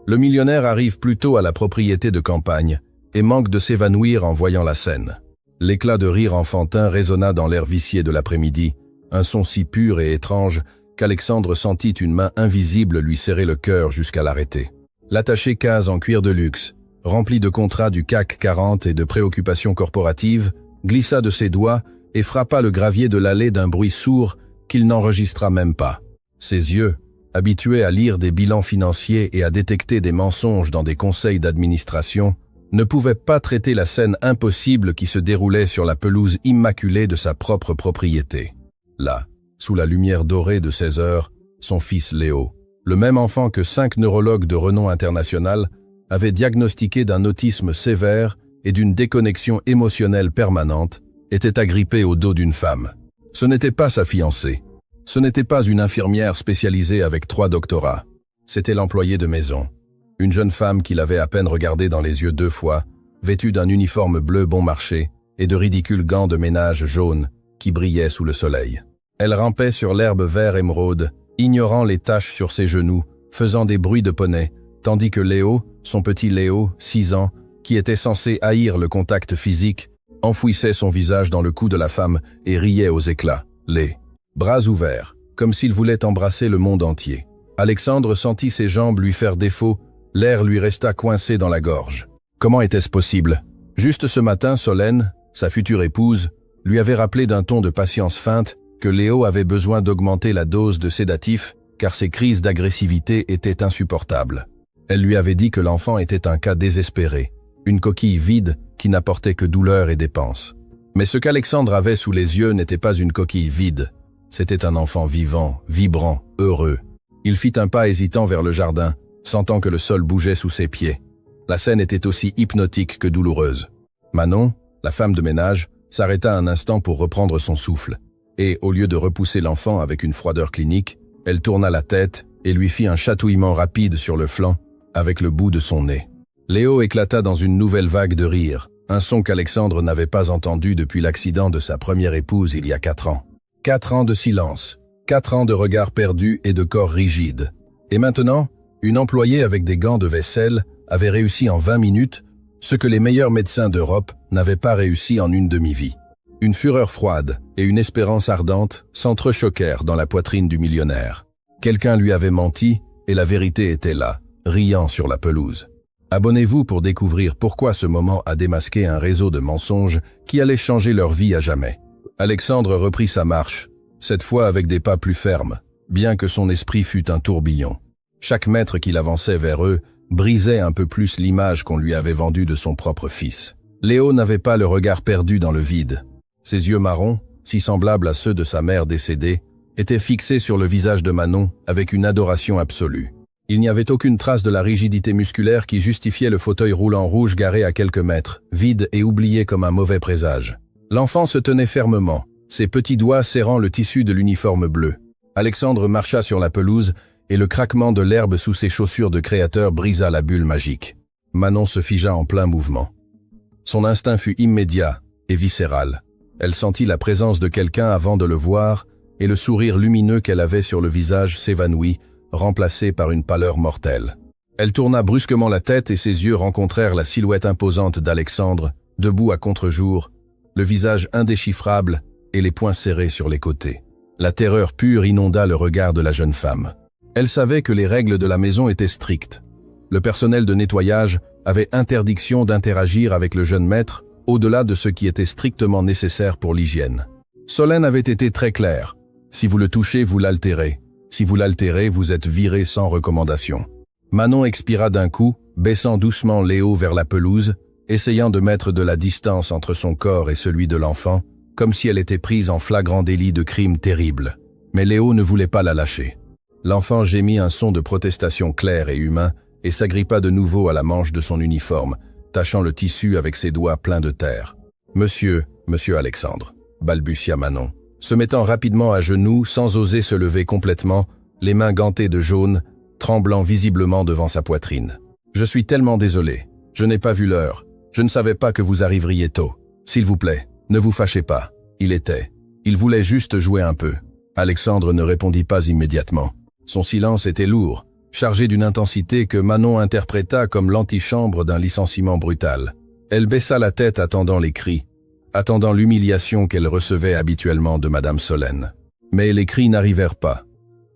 Le millionnaire arrive plus tôt à la propriété de campagne et manque de s'évanouir en voyant la scène. L'éclat de rire enfantin résonna dans l'air vicié de l'après-midi, un son si pur et étrange qu'Alexandre sentit une main invisible lui serrer le cœur jusqu'à l'arrêter. L'attaché case en cuir de luxe, rempli de contrats du CAC 40 et de préoccupations corporatives, glissa de ses doigts et frappa le gravier de l'allée d'un bruit sourd qu'il n'enregistra même pas. Ses yeux, habitués à lire des bilans financiers et à détecter des mensonges dans des conseils d'administration, ne pouvaient pas traiter la scène impossible qui se déroulait sur la pelouse immaculée de sa propre propriété. Là, sous la lumière dorée de 16 heures, son fils Léo, le même enfant que 5 neurologues de renom international, avait diagnostiqué d'un autisme sévère et d'une déconnexion émotionnelle permanente, était agrippé au dos d'une femme. Ce n'était pas sa fiancée. Ce n'était pas une infirmière spécialisée avec 3 doctorats. C'était l'employée de maison. Une jeune femme qu'il avait à peine regardée dans les yeux 2 fois, vêtue d'un uniforme bleu bon marché et de ridicules gants de ménage jaunes qui brillaient sous le soleil. Elle rampait sur l'herbe vert émeraude, ignorant les taches sur ses genoux, faisant des bruits de poney, tandis que Léo, son petit Léo, 6 ans, qui était censé haïr le contact physique, enfouissait son visage dans le cou de la femme et riait aux éclats, les bras ouverts, comme s'il voulait embrasser le monde entier. Alexandre sentit ses jambes lui faire défaut, l'air lui resta coincé dans la gorge. Comment était-ce possible? Juste ce matin, Solène, sa future épouse, lui avait rappelé d'un ton de patience feinte que Léo avait besoin d'augmenter la dose de sédatifs car ses crises d'agressivité étaient insupportables. Elle lui avait dit que l'enfant était un cas désespéré, une coquille vide qui n'apportait que douleur et dépenses. Mais ce qu'Alexandre avait sous les yeux n'était pas une coquille vide, c'était un enfant vivant, vibrant, heureux. Il fit un pas hésitant vers le jardin, sentant que le sol bougeait sous ses pieds. La scène était aussi hypnotique que douloureuse. Manon, la femme de ménage, s'arrêta un instant pour reprendre son souffle, et au lieu de repousser l'enfant avec une froideur clinique, elle tourna la tête et lui fit un chatouillement rapide sur le flanc avec le bout de son nez. Léo éclata dans une nouvelle vague de rire, un son qu'Alexandre n'avait pas entendu depuis l'accident de sa première épouse il y a 4 ans. 4 ans de silence, 4 ans de regards perdus et de corps rigides. Et maintenant, une employée avec des gants de vaisselle avait réussi en 20 minutes ce que les meilleurs médecins d'Europe n'avaient pas réussi en une demi-vie. Une fureur froide et une espérance ardente s'entrechoquèrent dans la poitrine du millionnaire. Quelqu'un lui avait menti et la vérité était là, riant sur la pelouse. Abonnez-vous pour découvrir pourquoi ce moment a démasqué un réseau de mensonges qui allait changer leur vie à jamais. Alexandre reprit sa marche, cette fois avec des pas plus fermes, bien que son esprit fût un tourbillon. Chaque mètre qu'il avançait vers eux brisait un peu plus l'image qu'on lui avait vendue de son propre fils. Léo n'avait pas le regard perdu dans le vide. Ses yeux marrons, si semblables à ceux de sa mère décédée, étaient fixés sur le visage de Manon avec une adoration absolue. Il n'y avait aucune trace de la rigidité musculaire qui justifiait le fauteuil roulant rouge garé à quelques mètres, vide et oublié comme un mauvais présage. L'enfant se tenait fermement, ses petits doigts serrant le tissu de l'uniforme bleu. Alexandre marcha sur la pelouse et le craquement de l'herbe sous ses chaussures de créateur brisa la bulle magique. Manon se figea en plein mouvement. Son instinct fut immédiat et viscéral. Elle sentit la présence de quelqu'un avant de le voir et le sourire lumineux qu'elle avait sur le visage s'évanouit, remplacé par une pâleur mortelle. Elle tourna brusquement la tête et ses yeux rencontrèrent la silhouette imposante d'Alexandre, debout à contre-jour, le visage indéchiffrable et les poings serrés sur les côtés. La terreur pure inonda le regard de la jeune femme. Elle savait que les règles de la maison étaient strictes. Le personnel de nettoyage avait interdiction d'interagir avec le jeune maître au-delà de ce qui était strictement nécessaire pour l'hygiène. Solène avait été très claire. Si vous le touchez, vous l'altérez. Si vous l'altérez, vous êtes viré sans recommandation. Manon expira d'un coup, baissant doucement Léo vers la pelouse, essayant de mettre de la distance entre son corps et celui de l'enfant, comme si elle était prise en flagrant délit de crime terrible. Mais Léo ne voulait pas la lâcher. L'enfant gémit un son de protestation clair et humain et s'agrippa de nouveau à la manche de son uniforme, tachant le tissu avec ses doigts pleins de terre. « Monsieur Alexandre », balbutia Manon, se mettant rapidement à genoux sans oser se lever complètement, les mains gantées de jaune, tremblant visiblement devant sa poitrine. « Je suis tellement désolé. Je n'ai pas vu l'heure. Je ne savais pas que vous arriveriez tôt. S'il vous plaît, ne vous fâchez pas. Il voulait juste jouer un peu. » Alexandre ne répondit pas immédiatement. Son silence était lourd, chargé d'une intensité que Manon interpréta comme l'antichambre d'un licenciement brutal. Elle baissa la tête attendant les cris, attendant l'humiliation qu'elle recevait habituellement de Madame Solène. Mais les cris n'arrivèrent pas.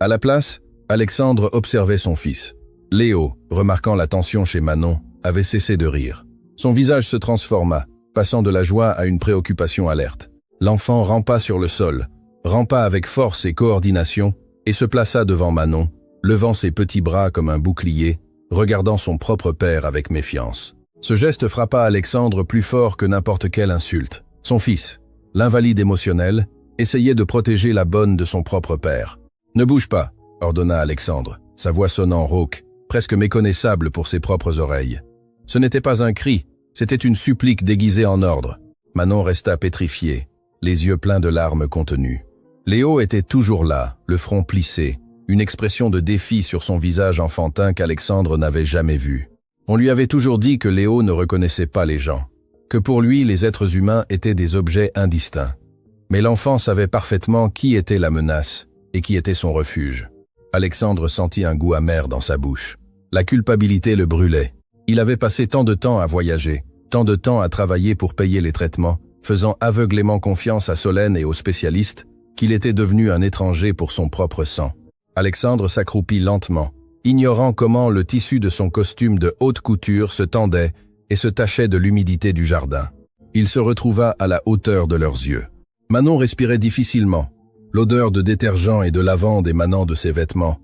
À la place, Alexandre observait son fils. Léo, remarquant la tension chez Manon, avait cessé de rire. Son visage se transforma, passant de la joie à une préoccupation alerte. L'enfant rampa sur le sol, rampa avec force et coordination, et se plaça devant Manon, levant ses petits bras comme un bouclier, regardant son propre père avec méfiance. Ce geste frappa Alexandre plus fort que n'importe quelle insulte. Son fils, l'invalide émotionnel, essayait de protéger la bonne de son propre père. « Ne bouge pas », ordonna Alexandre, sa voix sonnant rauque, presque méconnaissable pour ses propres oreilles. Ce n'était pas un cri, c'était une supplique déguisée en ordre. Manon resta pétrifiée, les yeux pleins de larmes contenues. Léo était toujours là, le front plissé, une expression de défi sur son visage enfantin qu'Alexandre n'avait jamais vu. On lui avait toujours dit que Léo ne reconnaissait pas les gens, que pour lui les êtres humains étaient des objets indistincts. Mais l'enfant savait parfaitement qui était la menace et qui était son refuge. Alexandre sentit un goût amer dans sa bouche. La culpabilité le brûlait. Il avait passé tant de temps à voyager, tant de temps à travailler pour payer les traitements, faisant aveuglément confiance à Solène et aux spécialistes, qu'il était devenu un étranger pour son propre sang. Alexandre s'accroupit lentement, ignorant comment le tissu de son costume de haute couture se tendait et se tachait de l'humidité du jardin. Il se retrouva à la hauteur de leurs yeux. Manon respirait difficilement, l'odeur de détergent et de lavande émanant de ses vêtements,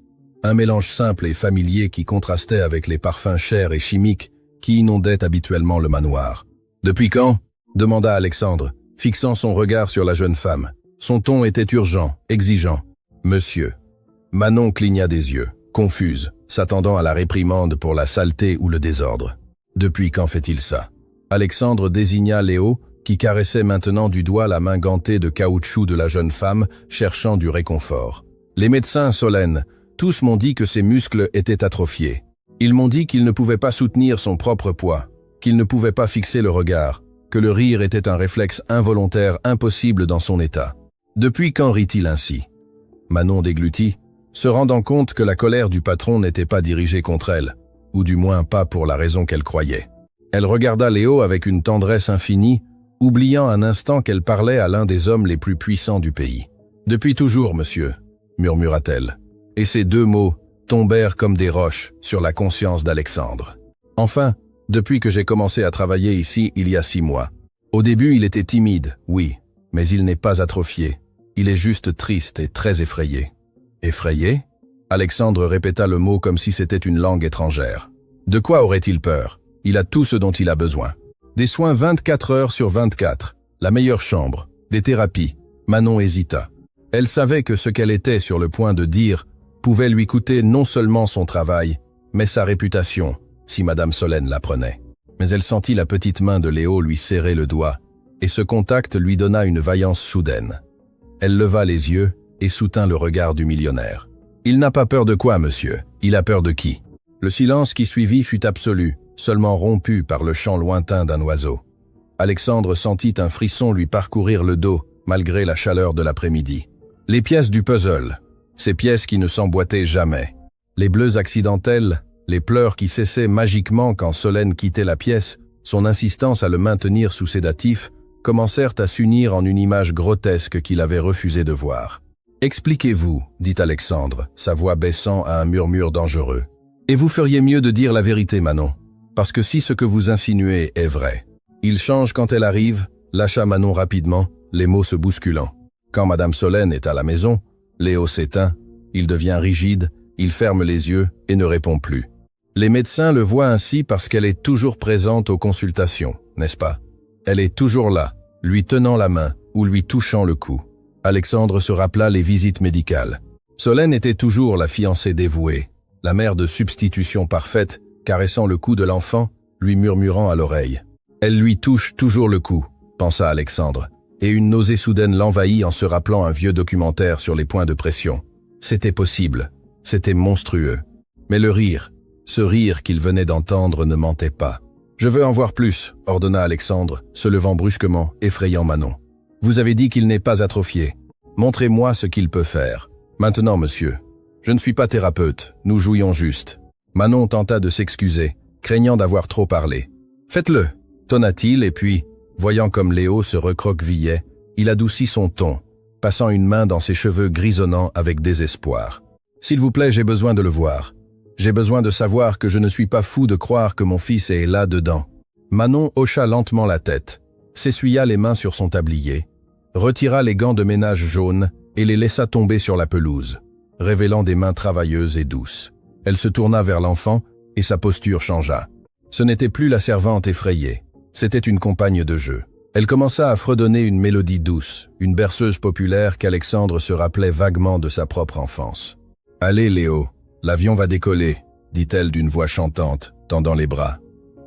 un mélange simple et familier qui contrastait avec les parfums chers et chimiques qui inondaient habituellement le manoir. « Depuis quand ?» demanda Alexandre, fixant son regard sur la jeune femme. Son ton était urgent, exigeant. « Monsieur ». Manon cligna des yeux, confuse, s'attendant à la réprimande pour la saleté ou le désordre. « Depuis quand fait-il ça ?» Alexandre désigna Léo, qui caressait maintenant du doigt la main gantée de caoutchouc de la jeune femme, cherchant du réconfort. « Les médecins, Solène, tous m'ont dit que ses muscles étaient atrophiés. Ils m'ont dit qu'il ne pouvait pas soutenir son propre poids, qu'il ne pouvait pas fixer le regard, que le rire était un réflexe involontaire impossible dans son état. Depuis quand rit-il ainsi ?» Manon déglutit, se rendant compte que la colère du patron n'était pas dirigée contre elle, ou du moins pas pour la raison qu'elle croyait. Elle regarda Léo avec une tendresse infinie, oubliant un instant qu'elle parlait à l'un des hommes les plus puissants du pays. « Depuis toujours, monsieur », murmura-t-elle. Et ces deux mots tombèrent comme des roches sur la conscience d'Alexandre. Enfin, depuis que j'ai commencé à travailler ici il y a 6 mois. Au début, il était timide, oui, mais il n'est pas atrophié. Il est juste triste et très effrayé. Effrayé ? Alexandre répéta le mot comme si c'était une langue étrangère. De quoi aurait-il peur ? Il a tout ce dont il a besoin. Des soins 24 heures sur 24, la meilleure chambre, des thérapies. Manon hésita. Elle savait que ce qu'elle était sur le point de dire pouvait lui coûter non seulement son travail, mais sa réputation, si Madame Solène l'apprenait. Mais elle sentit la petite main de Léo lui serrer le doigt, et ce contact lui donna une vaillance soudaine. Elle leva les yeux et soutint le regard du millionnaire. « Il n'a pas peur de quoi, monsieur? Il a peur de qui ?» Le silence qui suivit fut absolu, seulement rompu par le chant lointain d'un oiseau. Alexandre sentit un frisson lui parcourir le dos, malgré la chaleur de l'après-midi. Les pièces du puzzle, ces pièces qui ne s'emboîtaient jamais. Les bleus accidentels, les pleurs qui cessaient magiquement quand Solène quittait la pièce, son insistance à le maintenir sous sédatif, commencèrent à s'unir en une image grotesque qu'il avait refusé de voir. « Expliquez-vous, dit Alexandre, sa voix baissant à un murmure dangereux. Et vous feriez mieux de dire la vérité, Manon, parce que si ce que vous insinuez est vrai. » Il change quand elle arrive, lâcha Manon rapidement, les mots se bousculant. Quand Madame Solène est à la maison, Léo s'éteint, il devient rigide, il ferme les yeux et ne répond plus. Les médecins le voient ainsi parce qu'elle est toujours présente aux consultations, n'est-ce pas? Elle est toujours là, lui tenant la main ou lui touchant le cou. Alexandre se rappela les visites médicales. Solène était toujours la fiancée dévouée, la mère de substitution parfaite, caressant le cou de l'enfant, lui murmurant à l'oreille. Elle lui touche toujours le cou, pensa Alexandre, et une nausée soudaine l'envahit en se rappelant un vieux documentaire sur les points de pression. C'était possible, c'était monstrueux. Mais le rire, ce rire qu'il venait d'entendre ne mentait pas. « Je veux en voir plus », ordonna Alexandre, se levant brusquement, effrayant Manon. « Vous avez dit qu'il n'est pas atrophié. Montrez-moi ce qu'il peut faire. Maintenant, monsieur. » Je ne suis pas thérapeute, nous jouions juste. Manon tenta de s'excuser, craignant d'avoir trop parlé. Faites-le, tonna-t-il, et puis, voyant comme Léo se recroquevillait, il adoucit son ton, passant une main dans ses cheveux grisonnants avec désespoir. S'il vous plaît, j'ai besoin de le voir. J'ai besoin de savoir que je ne suis pas fou de croire que mon fils est là-dedans. Manon hocha lentement la tête, s'essuya les mains sur son tablier, retira les gants de ménage jaunes et les laissa tomber sur la pelouse, révélant des mains travailleuses et douces. Elle se tourna vers l'enfant et sa posture changea. Ce n'était plus la servante effrayée, c'était une compagne de jeu. Elle commença à fredonner une mélodie douce, une berceuse populaire qu'Alexandre se rappelait vaguement de sa propre enfance. « Allez, Léo, l'avion va décoller », dit-elle d'une voix chantante, tendant les bras.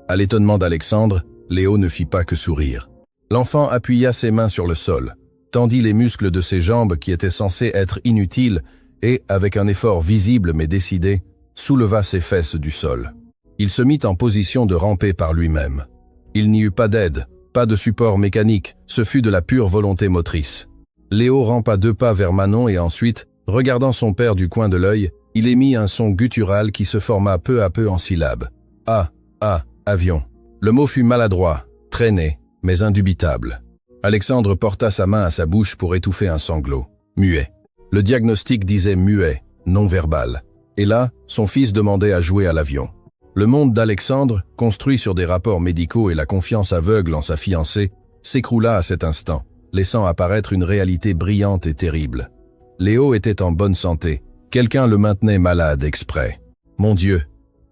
À l'étonnement d'Alexandre, Léo ne fit pas que sourire. L'enfant appuya ses mains sur le sol, tendit les muscles de ses jambes qui étaient censés être inutiles et, avec un effort visible mais décidé, souleva ses fesses du sol. Il se mit en position de ramper par lui-même. Il n'y eut pas d'aide, pas de support mécanique, ce fut de la pure volonté motrice. Léo rampa 2 pas vers Manon et ensuite, regardant son père du coin de l'œil, il émit un son guttural qui se forma peu à peu en syllabes. « Ah, ah, avion ». Le mot fut maladroit, traîné, mais indubitable. Alexandre porta sa main à sa bouche pour étouffer un sanglot. Muet. Le diagnostic disait muet, non verbal. Et là, son fils demandait à jouer à l'avion. Le monde d'Alexandre, construit sur des rapports médicaux et la confiance aveugle en sa fiancée, s'écroula à cet instant, laissant apparaître une réalité brillante et terrible. Léo était en bonne santé. Quelqu'un le maintenait malade exprès. « Mon Dieu !»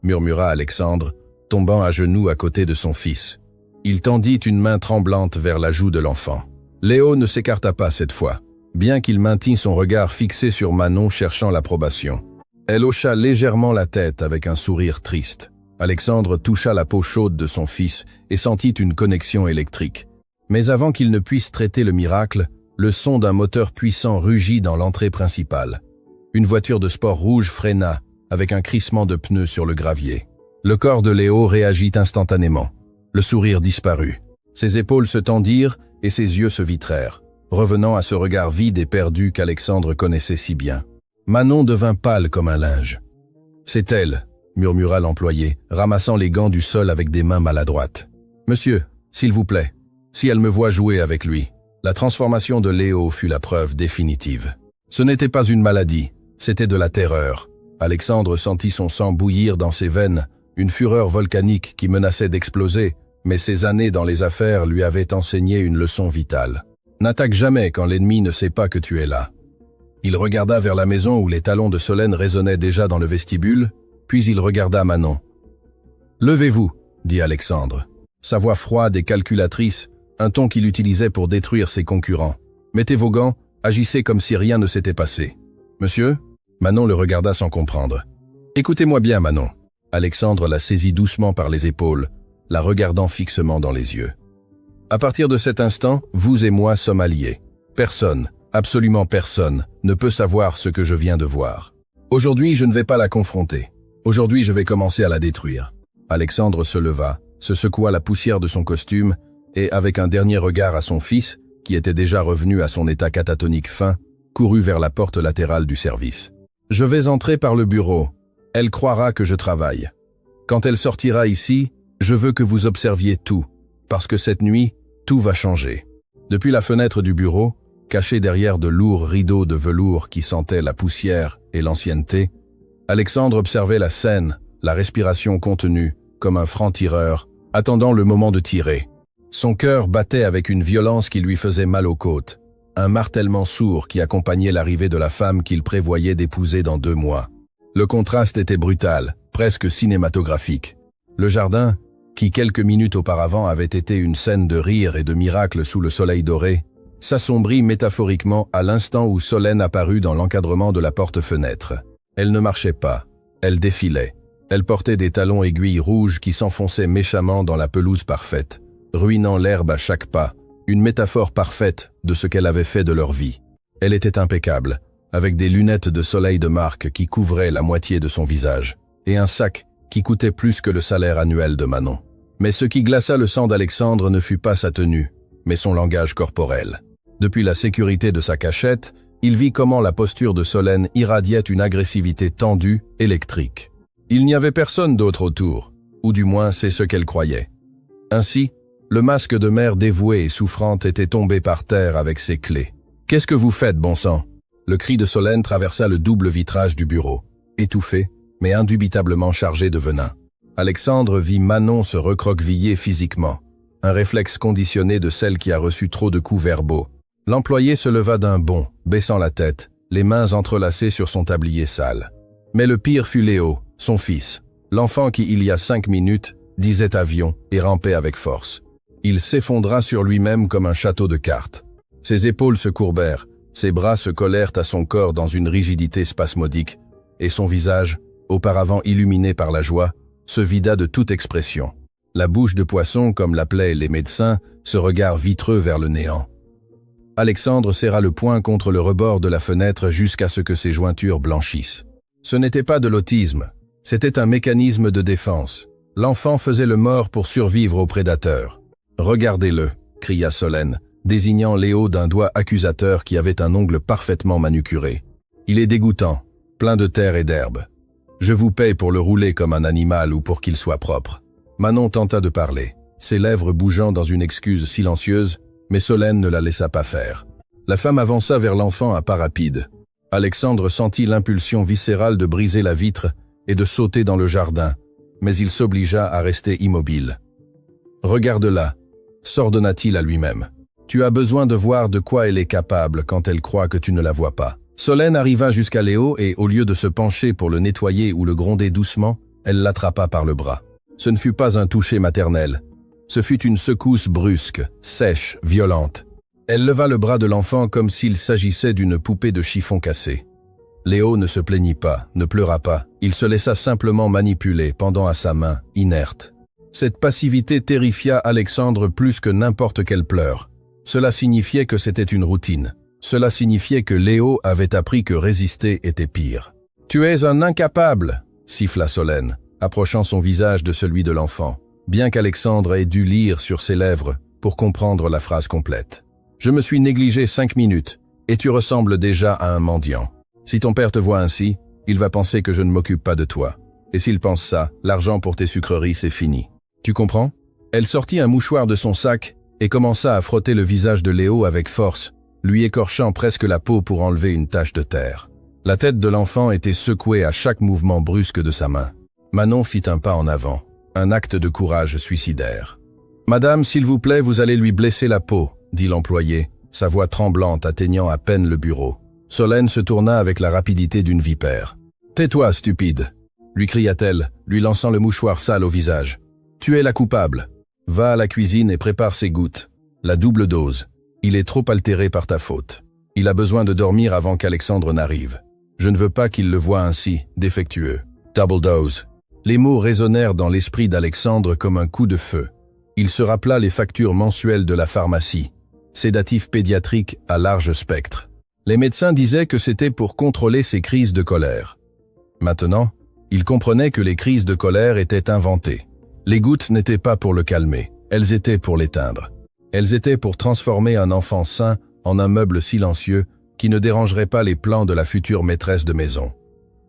murmura Alexandre, tombant à genoux à côté de son fils. Il tendit une main tremblante vers la joue de l'enfant. Léo ne s'écarta pas cette fois, bien qu'il maintînt son regard fixé sur Manon cherchant l'approbation. Elle hocha légèrement la tête avec un sourire triste. Alexandre toucha la peau chaude de son fils et sentit une connexion électrique. Mais avant qu'il ne puisse traiter le miracle, le son d'un moteur puissant rugit dans l'entrée principale. Une voiture de sport rouge freina, avec un crissement de pneus sur le gravier. Le corps de Léo réagit instantanément. Le sourire disparut. Ses épaules se tendirent et ses yeux se vitrèrent, revenant à ce regard vide et perdu qu'Alexandre connaissait si bien. Manon devint pâle comme un linge. « C'est elle », murmura l'employé, ramassant les gants du sol avec des mains maladroites. « Monsieur, s'il vous plaît, si elle me voit jouer avec lui. » La transformation de Léo fut la preuve définitive. Ce n'était pas une maladie, c'était de la terreur. Alexandre sentit son sang bouillir dans ses veines, une fureur volcanique qui menaçait d'exploser, mais ses années dans les affaires lui avaient enseigné une leçon vitale. N'attaque jamais quand l'ennemi ne sait pas que tu es là. Il regarda vers la maison où les talons de Solène résonnaient déjà dans le vestibule, puis il regarda Manon. « Levez-vous », dit Alexandre. Sa voix froide et calculatrice, un ton qu'il utilisait pour détruire ses concurrents. « Mettez vos gants, agissez comme si rien ne s'était passé. »« Monsieur ?» Manon le regarda sans comprendre. « Écoutez-moi bien, Manon. » Alexandre la saisit doucement par les épaules, la regardant fixement dans les yeux. « À partir de cet instant, vous et moi sommes alliés. Personne, absolument personne, ne peut savoir ce que je viens de voir. Aujourd'hui, je ne vais pas la confronter. Aujourd'hui, je vais commencer à la détruire. » Alexandre se leva, se secoua la poussière de son costume et, avec un dernier regard à son fils, qui était déjà revenu à son état catatonique fin, courut vers la porte latérale du service. « Je vais entrer par le bureau. Elle croira que je travaille. Quand elle sortira ici, je veux que vous observiez tout, parce que cette nuit, tout va changer. » Depuis la fenêtre du bureau, caché derrière de lourds rideaux de velours qui sentaient la poussière et l'ancienneté, Alexandre observait la scène, la respiration contenue, comme un franc-tireur, attendant le moment de tirer. Son cœur battait avec une violence qui lui faisait mal aux côtes, un martèlement sourd qui accompagnait l'arrivée de la femme qu'il prévoyait d'épouser dans 2 mois. Le contraste était brutal, presque cinématographique. Le jardin, qui quelques minutes auparavant avait été une scène de rire et de miracle sous le soleil doré, s'assombrit métaphoriquement à l'instant où Solène apparut dans l'encadrement de la porte-fenêtre. Elle ne marchait pas, elle défilait. Elle portait des talons aiguilles rouges qui s'enfonçaient méchamment dans la pelouse parfaite, ruinant l'herbe à chaque pas, une métaphore parfaite de ce qu'elle avait fait de leur vie. Elle était impeccable, avec des lunettes de soleil de marque qui couvraient la moitié de son visage, et un sac qui coûtait plus que le salaire annuel de Manon. Mais ce qui glaça le sang d'Alexandre ne fut pas sa tenue, mais son langage corporel. Depuis la sécurité de sa cachette, il vit comment la posture de Solène irradiait une agressivité tendue, électrique. Il n'y avait personne d'autre autour, ou du moins c'est ce qu'elle croyait. Ainsi, le masque de mère dévouée et souffrante était tombé par terre avec ses clés. « Qu'est-ce que vous faites, bon sang ?» Le cri de Solène traversa le double vitrage du bureau, étouffé, mais indubitablement chargé de venin. Alexandre vit Manon se recroqueviller physiquement, un réflexe conditionné de celle qui a reçu trop de coups verbaux. L'employé se leva d'un bond, baissant la tête, les mains entrelacées sur son tablier sale. Mais le pire fut Léo, son fils, l'enfant qui, il y a 5 minutes, disait avion et rampait avec force. Il s'effondra sur lui-même comme un château de cartes. Ses épaules se courbèrent, ses bras se collèrent à son corps dans une rigidité spasmodique, et son visage, auparavant illuminé par la joie, se vida de toute expression. La bouche de poisson, comme l'appelaient les médecins, ce regard vitreux vers le néant. Alexandre serra le poing contre le rebord de la fenêtre jusqu'à ce que ses jointures blanchissent. Ce n'était pas de l'autisme, c'était un mécanisme de défense. L'enfant faisait le mort pour survivre aux prédateurs. « Regardez-le » cria Solène, désignant Léo d'un doigt accusateur qui avait un ongle parfaitement manucuré. « Il est dégoûtant, plein de terre et d'herbe. Je vous paye pour le rouler comme un animal ou pour qu'il soit propre. » Manon tenta de parler, ses lèvres bougeant dans une excuse silencieuse, mais Solène ne la laissa pas faire. La femme avança vers l'enfant à pas rapides. Alexandre sentit l'impulsion viscérale de briser la vitre et de sauter dans le jardin, mais il s'obligea à rester immobile. « Regarde-la » s'ordonna-t-il à lui-même. « Tu as besoin de voir de quoi elle est capable quand elle croit que tu ne la vois pas. » Solène arriva jusqu'à Léo et, au lieu de se pencher pour le nettoyer ou le gronder doucement, elle l'attrapa par le bras. Ce ne fut pas un toucher maternel. Ce fut une secousse brusque, sèche, violente. Elle leva le bras de l'enfant comme s'il s'agissait d'une poupée de chiffon cassée. Léo ne se plaignit pas, ne pleura pas. Il se laissa simplement manipuler, pendant à sa main, inerte. Cette passivité terrifia Alexandre plus que n'importe quelle pleure. Cela signifiait que c'était une routine. Cela signifiait que Léo avait appris que résister était pire. « Tu es un incapable !» siffla Solène, approchant son visage de celui de l'enfant, bien qu'Alexandre ait dû lire sur ses lèvres pour comprendre la phrase complète. « Je me suis négligé 5 minutes, et tu ressembles déjà à un mendiant. Si ton père te voit ainsi, il va penser que je ne m'occupe pas de toi. Et s'il pense ça, l'argent pour tes sucreries, c'est fini. Tu comprends ?» Elle sortit un mouchoir de son sac et commença à frotter le visage de Léo avec force, lui écorchant presque la peau pour enlever une tache de terre. La tête de l'enfant était secouée à chaque mouvement brusque de sa main. Manon fit un pas en avant, un acte de courage suicidaire. « Madame, s'il vous plaît, vous allez lui blesser la peau », dit l'employé, sa voix tremblante atteignant à peine le bureau. Solène se tourna avec la rapidité d'une vipère. « Tais-toi, stupide !» lui cria-t-elle, lui lançant le mouchoir sale au visage. « Tu es la coupable. Va à la cuisine et prépare ses gouttes. La double dose. Il est trop altéré par ta faute. Il a besoin de dormir avant qu'Alexandre n'arrive. Je ne veux pas qu'il le voie ainsi, défectueux. Double dose. » Les mots résonnèrent dans l'esprit d'Alexandre comme un coup de feu. Il se rappela les factures mensuelles de la pharmacie. Sédatifs pédiatriques à large spectre. Les médecins disaient que c'était pour contrôler ses crises de colère. Maintenant, il comprenait que les crises de colère étaient inventées. Les gouttes n'étaient pas pour le calmer, elles étaient pour l'éteindre. Elles étaient pour transformer un enfant sain en un meuble silencieux qui ne dérangerait pas les plans de la future maîtresse de maison.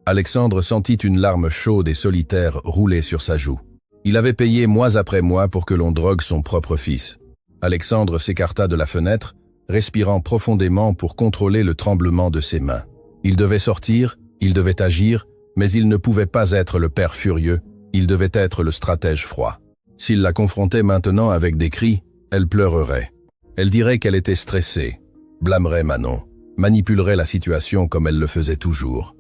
Alexandre sentit une larme chaude et solitaire rouler sur sa joue. Il avait payé mois après mois pour que l'on drogue son propre fils. Alexandre s'écarta de la fenêtre, respirant profondément pour contrôler le tremblement de ses mains. Il devait sortir, il devait agir, mais il ne pouvait pas être le père furieux, il devait être le stratège froid. S'il la confrontait maintenant avec des cris, elle pleurerait. Elle dirait qu'elle était stressée, blâmerait Manon, manipulerait la situation comme elle le faisait toujours.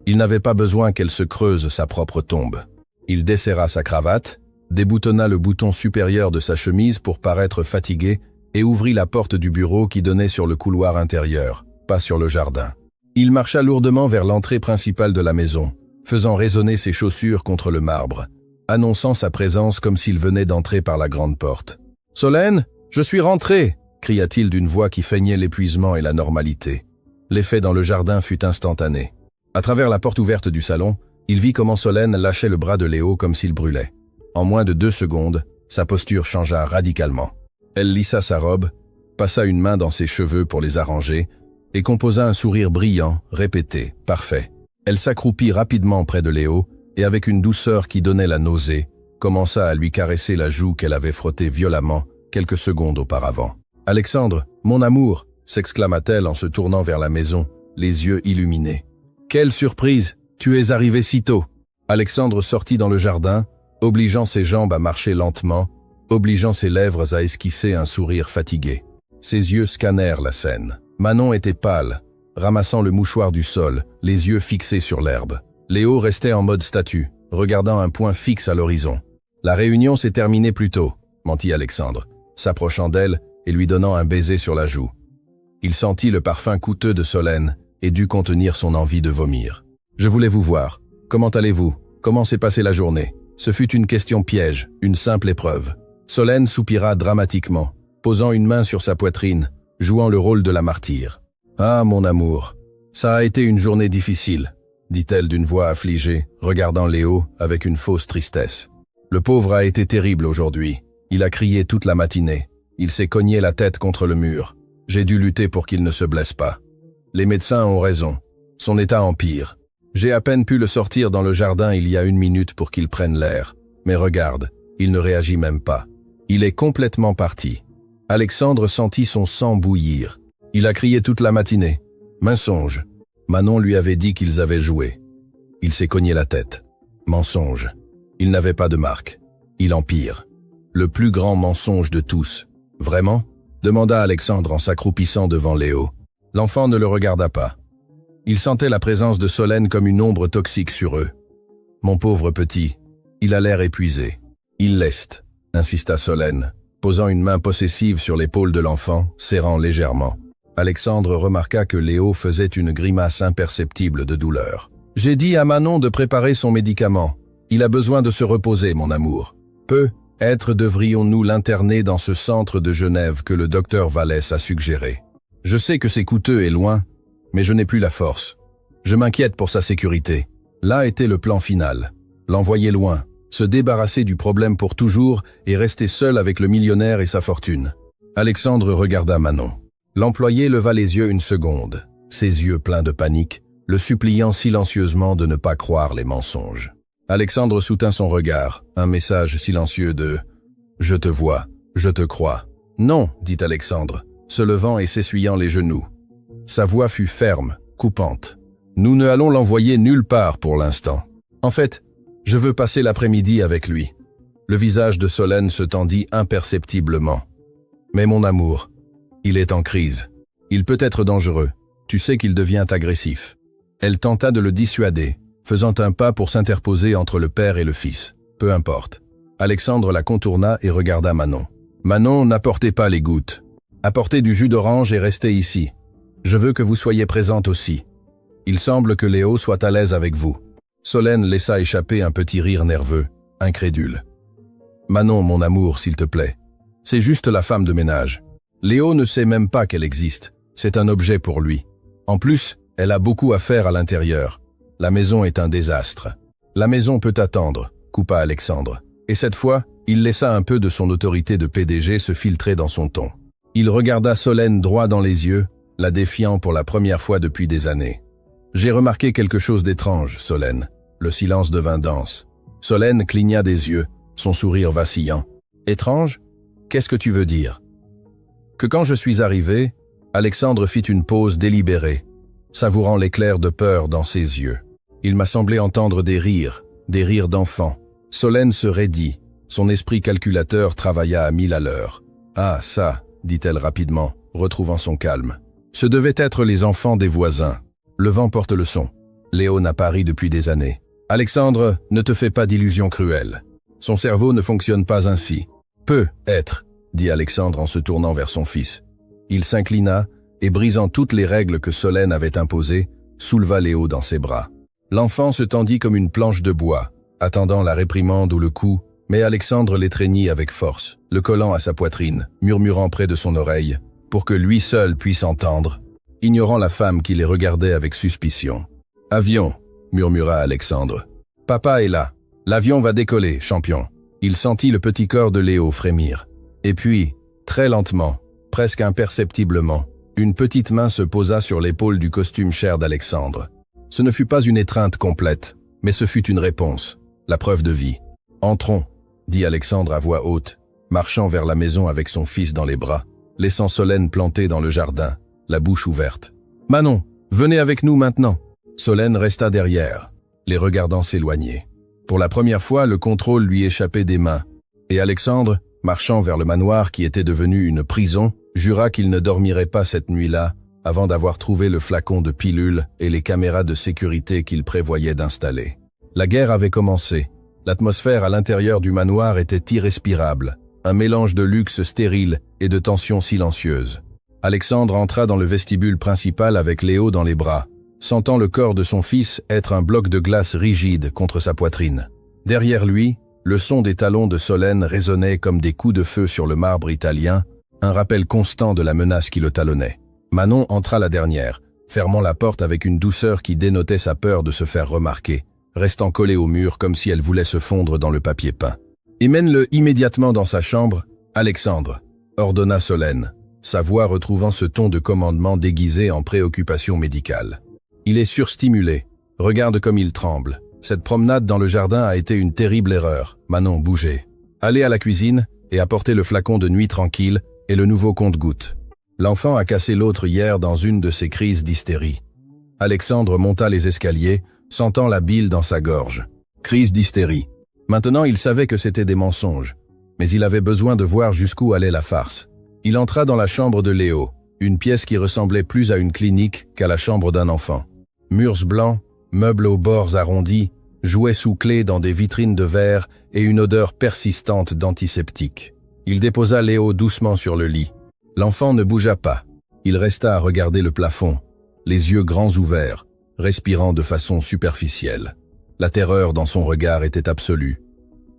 Il n'avait pas besoin qu'elle se creuse sa propre tombe. Il desserra sa cravate, déboutonna le bouton supérieur de sa chemise pour paraître fatigué et ouvrit la porte du bureau qui donnait sur le couloir intérieur, pas sur le jardin. Il marcha lourdement vers l'entrée principale de la maison, faisant résonner ses chaussures contre le marbre, annonçant sa présence comme s'il venait d'entrer par la grande porte. « Solène, je suis rentré !» cria-t-il d'une voix qui feignait l'épuisement et la normalité. L'effet dans le jardin fut instantané. À travers la porte ouverte du salon, il vit comment Solène lâchait le bras de Léo comme s'il brûlait. En moins de 2 secondes, sa posture changea radicalement. Elle lissa sa robe, passa une main dans ses cheveux pour les arranger, et composa un sourire brillant, répété, parfait. Elle s'accroupit rapidement près de Léo, et avec une douceur qui donnait la nausée, commença à lui caresser la joue qu'elle avait frottée violemment quelques secondes auparavant. « Alexandre, mon amour !» s'exclama-t-elle en se tournant vers la maison, les yeux illuminés. « Quelle surprise! Tu es arrivé si tôt !» Alexandre sortit dans le jardin, obligeant ses jambes à marcher lentement, obligeant ses lèvres à esquisser un sourire fatigué. Ses yeux scannèrent la scène. Manon était pâle, ramassant le mouchoir du sol, les yeux fixés sur l'herbe. Léo restait en mode statue, regardant un point fixe à l'horizon. « La réunion s'est terminée plus tôt », mentit Alexandre, s'approchant d'elle et lui donnant un baiser sur la joue. Il sentit le parfum coûteux de Solène et dut contenir son envie de vomir. « Je voulais vous voir. Comment allez-vous? Comment s'est passée la journée ?» Ce fut une question piège, une simple épreuve. Solène soupira dramatiquement, posant une main sur sa poitrine, jouant le rôle de la martyre. « Ah, mon amour, ça a été une journée difficile, » dit-elle d'une voix affligée, regardant Léo avec une fausse tristesse. « Le pauvre a été terrible aujourd'hui. Il a crié toute la matinée. Il s'est cogné la tête contre le mur. J'ai dû lutter pour qu'il ne se blesse pas. Les médecins ont raison. Son état empire. J'ai à peine pu le sortir dans le jardin il y a 1 minute pour qu'il prenne l'air. Mais regarde, il ne réagit même pas. Il est complètement parti. » Alexandre sentit son sang bouillir. Il a crié toute la matinée. Mensonge. Manon lui avait dit qu'ils avaient joué. Il s'est cogné la tête. Mensonge. Il n'avait pas de marque. Il empire. Le plus grand mensonge de tous. Vraiment? Demanda Alexandre en s'accroupissant devant Léo. L'enfant ne le regarda pas. Il sentait la présence de Solène comme une ombre toxique sur eux. Mon pauvre petit, il a l'air épuisé. Il leste, insista Solène, posant une main possessive sur l'épaule de l'enfant, serrant légèrement. Alexandre remarqua que Léo faisait une grimace imperceptible de douleur. « J'ai dit à Manon de préparer son médicament. Il a besoin de se reposer, mon amour. Peut-être devrions-nous l'interner dans ce centre de Genève que le docteur Vallès a suggéré. Je sais que c'est coûteux et loin, mais je n'ai plus la force. Je m'inquiète pour sa sécurité. » Là était le plan final. L'envoyer loin, se débarrasser du problème pour toujours et rester seul avec le millionnaire et sa fortune. Alexandre regarda Manon. L'employé leva les yeux 1 seconde, ses yeux pleins de panique, le suppliant silencieusement de ne pas croire les mensonges. Alexandre soutint son regard, un message silencieux de « Je te vois, je te crois ». « Non », dit Alexandre, se levant et s'essuyant les genoux. Sa voix fut ferme, coupante. « Nous ne allons l'envoyer nulle part pour l'instant. En fait, je veux passer l'après-midi avec lui. » Le visage de Solène se tendit imperceptiblement. « Mais mon amour, il est en crise. Il peut être dangereux. Tu sais qu'il devient agressif. » Elle tenta de le dissuader, faisant un pas pour s'interposer entre le père et le fils. Peu importe. Alexandre la contourna et regarda Manon. « Manon, n'apportez pas les gouttes. Apportez du jus d'orange et restez ici. Je veux que vous soyez présente aussi. Il semble que Léo soit à l'aise avec vous. » Solène laissa échapper un petit rire nerveux, incrédule. « Manon, mon amour, s'il te plaît. C'est juste la femme de ménage. Léo ne sait même pas qu'elle existe. C'est un objet pour lui. En plus, elle a beaucoup à faire à l'intérieur. La maison est un désastre. »« La maison peut attendre, » coupa Alexandre. Et cette fois, il laissa un peu de son autorité de PDG se filtrer dans son ton. Il regarda Solène droit dans les yeux, la défiant pour la première fois depuis des années. « J'ai remarqué quelque chose d'étrange, Solène. » Le silence devint dense. Solène cligna des yeux, son sourire vacillant. « Étrange? Qu'est-ce que tu veux dire ?» Que quand je suis arrivé, Alexandre fit une pause délibérée, savourant l'éclair de peur dans ses yeux. Il m'a semblé entendre des rires d'enfants. Solène se raidit, son esprit calculateur travailla à 1000 à l'heure. « Ah, ça, dit-elle rapidement, retrouvant son calme. Ce devaient être les enfants des voisins. Le vent porte le son. Léo n'a pas ri depuis des années. Alexandre, ne te fais pas d'illusions cruelles. Son cerveau ne fonctionne pas ainsi. Peut être, dit Alexandre en se tournant vers son fils. Il s'inclina et, brisant toutes les règles que Solène avait imposées, souleva Léo dans ses bras. L'enfant se tendit comme une planche de bois, attendant la réprimande ou le coup, mais Alexandre l'étreignit avec force, le collant à sa poitrine, murmurant près de son oreille, pour que lui seul puisse entendre, ignorant la femme qui les regardait avec suspicion. « Avion !» murmura Alexandre. « Papa est là. L'avion va décoller, champion. » Il sentit le petit corps de Léo frémir. Et puis, très lentement, presque imperceptiblement, Une petite main se posa sur l'épaule du costume cher d'Alexandre. Ce ne fut pas une étreinte complète, mais ce fut une réponse, la preuve de vie. « Entrons », dit Alexandre à voix haute, marchant vers la maison avec son fils dans les bras, laissant Solène plantée dans le jardin, la bouche ouverte. « Manon, venez avec nous maintenant !» Solène resta derrière, les regardant s'éloigner. Pour la première fois, le contrôle lui échappait des mains, et Alexandre, marchant vers le manoir qui était devenu une prison, jura qu'il ne dormirait pas cette nuit-là avant d'avoir trouvé le flacon de pilules et les caméras de sécurité qu'il prévoyait d'installer. La guerre avait commencé. L'atmosphère à l'intérieur du manoir était irrespirable, un mélange de luxe stérile et de tension silencieuse. Alexandre entra dans le vestibule principal avec Léo dans les bras, sentant le corps de son fils être un bloc de glace rigide contre sa poitrine. Derrière lui, le son des talons de Solène résonnait comme des coups de feu sur le marbre italien, un rappel constant de la menace qui le talonnait. Manon entra la dernière, fermant la porte avec une douceur qui dénotait sa peur de se faire remarquer, restant collée au mur comme si elle voulait se fondre dans le papier peint. « Emmène-le immédiatement dans sa chambre, Alexandre », ordonna Solène, sa voix retrouvant ce ton de commandement déguisé en préoccupation médicale. « Il est surstimulé. Regarde comme il tremble. Cette promenade dans le jardin a été une terrible erreur. Manon, bougez. Allez à la cuisine et apportez le flacon de nuit tranquille et le nouveau compte-gouttes. L'enfant a cassé l'autre hier dans une de ses crises d'hystérie. » Alexandre monta les escaliers, sentant la bile dans sa gorge. Crise d'hystérie. Maintenant, il savait que c'était des mensonges, mais il avait besoin de voir jusqu'où allait la farce. Il entra dans la chambre de Léo, une pièce qui ressemblait plus à une clinique qu'à la chambre d'un enfant. Murs blancs, meubles aux bords arrondis, jouets sous clé dans des vitrines de verre et une odeur persistante d'antiseptique. Il déposa Léo doucement sur le lit. L'enfant ne bougea pas. Il resta à regarder le plafond, les yeux grands ouverts, respirant de façon superficielle. La terreur dans son regard était absolue.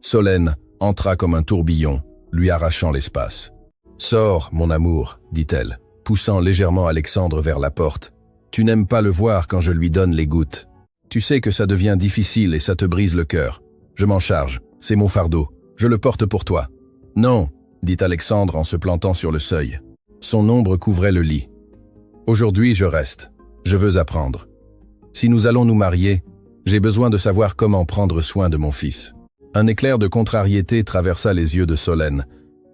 Solène entra comme un tourbillon, lui arrachant l'espace. « Sors, mon amour, dit-elle, poussant légèrement Alexandre vers la porte. Tu n'aimes pas le voir quand je lui donne les gouttes. Tu sais que ça devient difficile et ça te brise le cœur. Je m'en charge, c'est mon fardeau, je le porte pour toi. »« Non, » dit Alexandre en se plantant sur le seuil. Son ombre couvrait le lit. « Aujourd'hui, je reste. Je veux apprendre. Si nous allons nous marier, j'ai besoin de savoir comment prendre soin de mon fils. » Un éclair de contrariété traversa les yeux de Solène,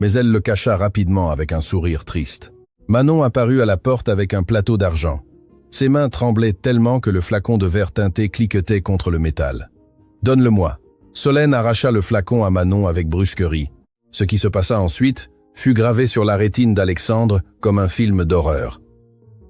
mais elle le cacha rapidement avec un sourire triste. Manon apparut à la porte avec un plateau d'argent. Ses mains tremblaient tellement que le flacon de verre teinté cliquetait contre le métal. « Donne-le-moi. » Solène arracha le flacon à Manon avec brusquerie. Ce qui se passa ensuite fut gravé sur la rétine d'Alexandre comme un film d'horreur.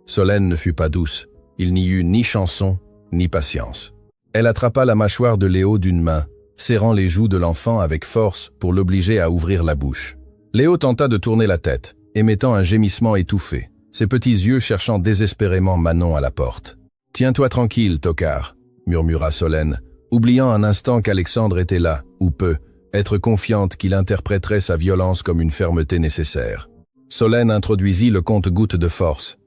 Solène ne fut pas douce. Il n'y eut ni chanson, ni patience. Elle attrapa la mâchoire de Léo d'une main, serrant les joues de l'enfant avec force pour l'obliger à ouvrir la bouche. Léo tenta de tourner la tête, émettant un gémissement étouffé, ses petits yeux cherchant désespérément Manon à la porte. « Tiens-toi tranquille, tocard », murmura Solène, oubliant un instant qu'Alexandre était là, ou peu, être confiante qu'il interpréterait sa violence comme une fermeté nécessaire. Solène introduisit le compte-gouttes de force.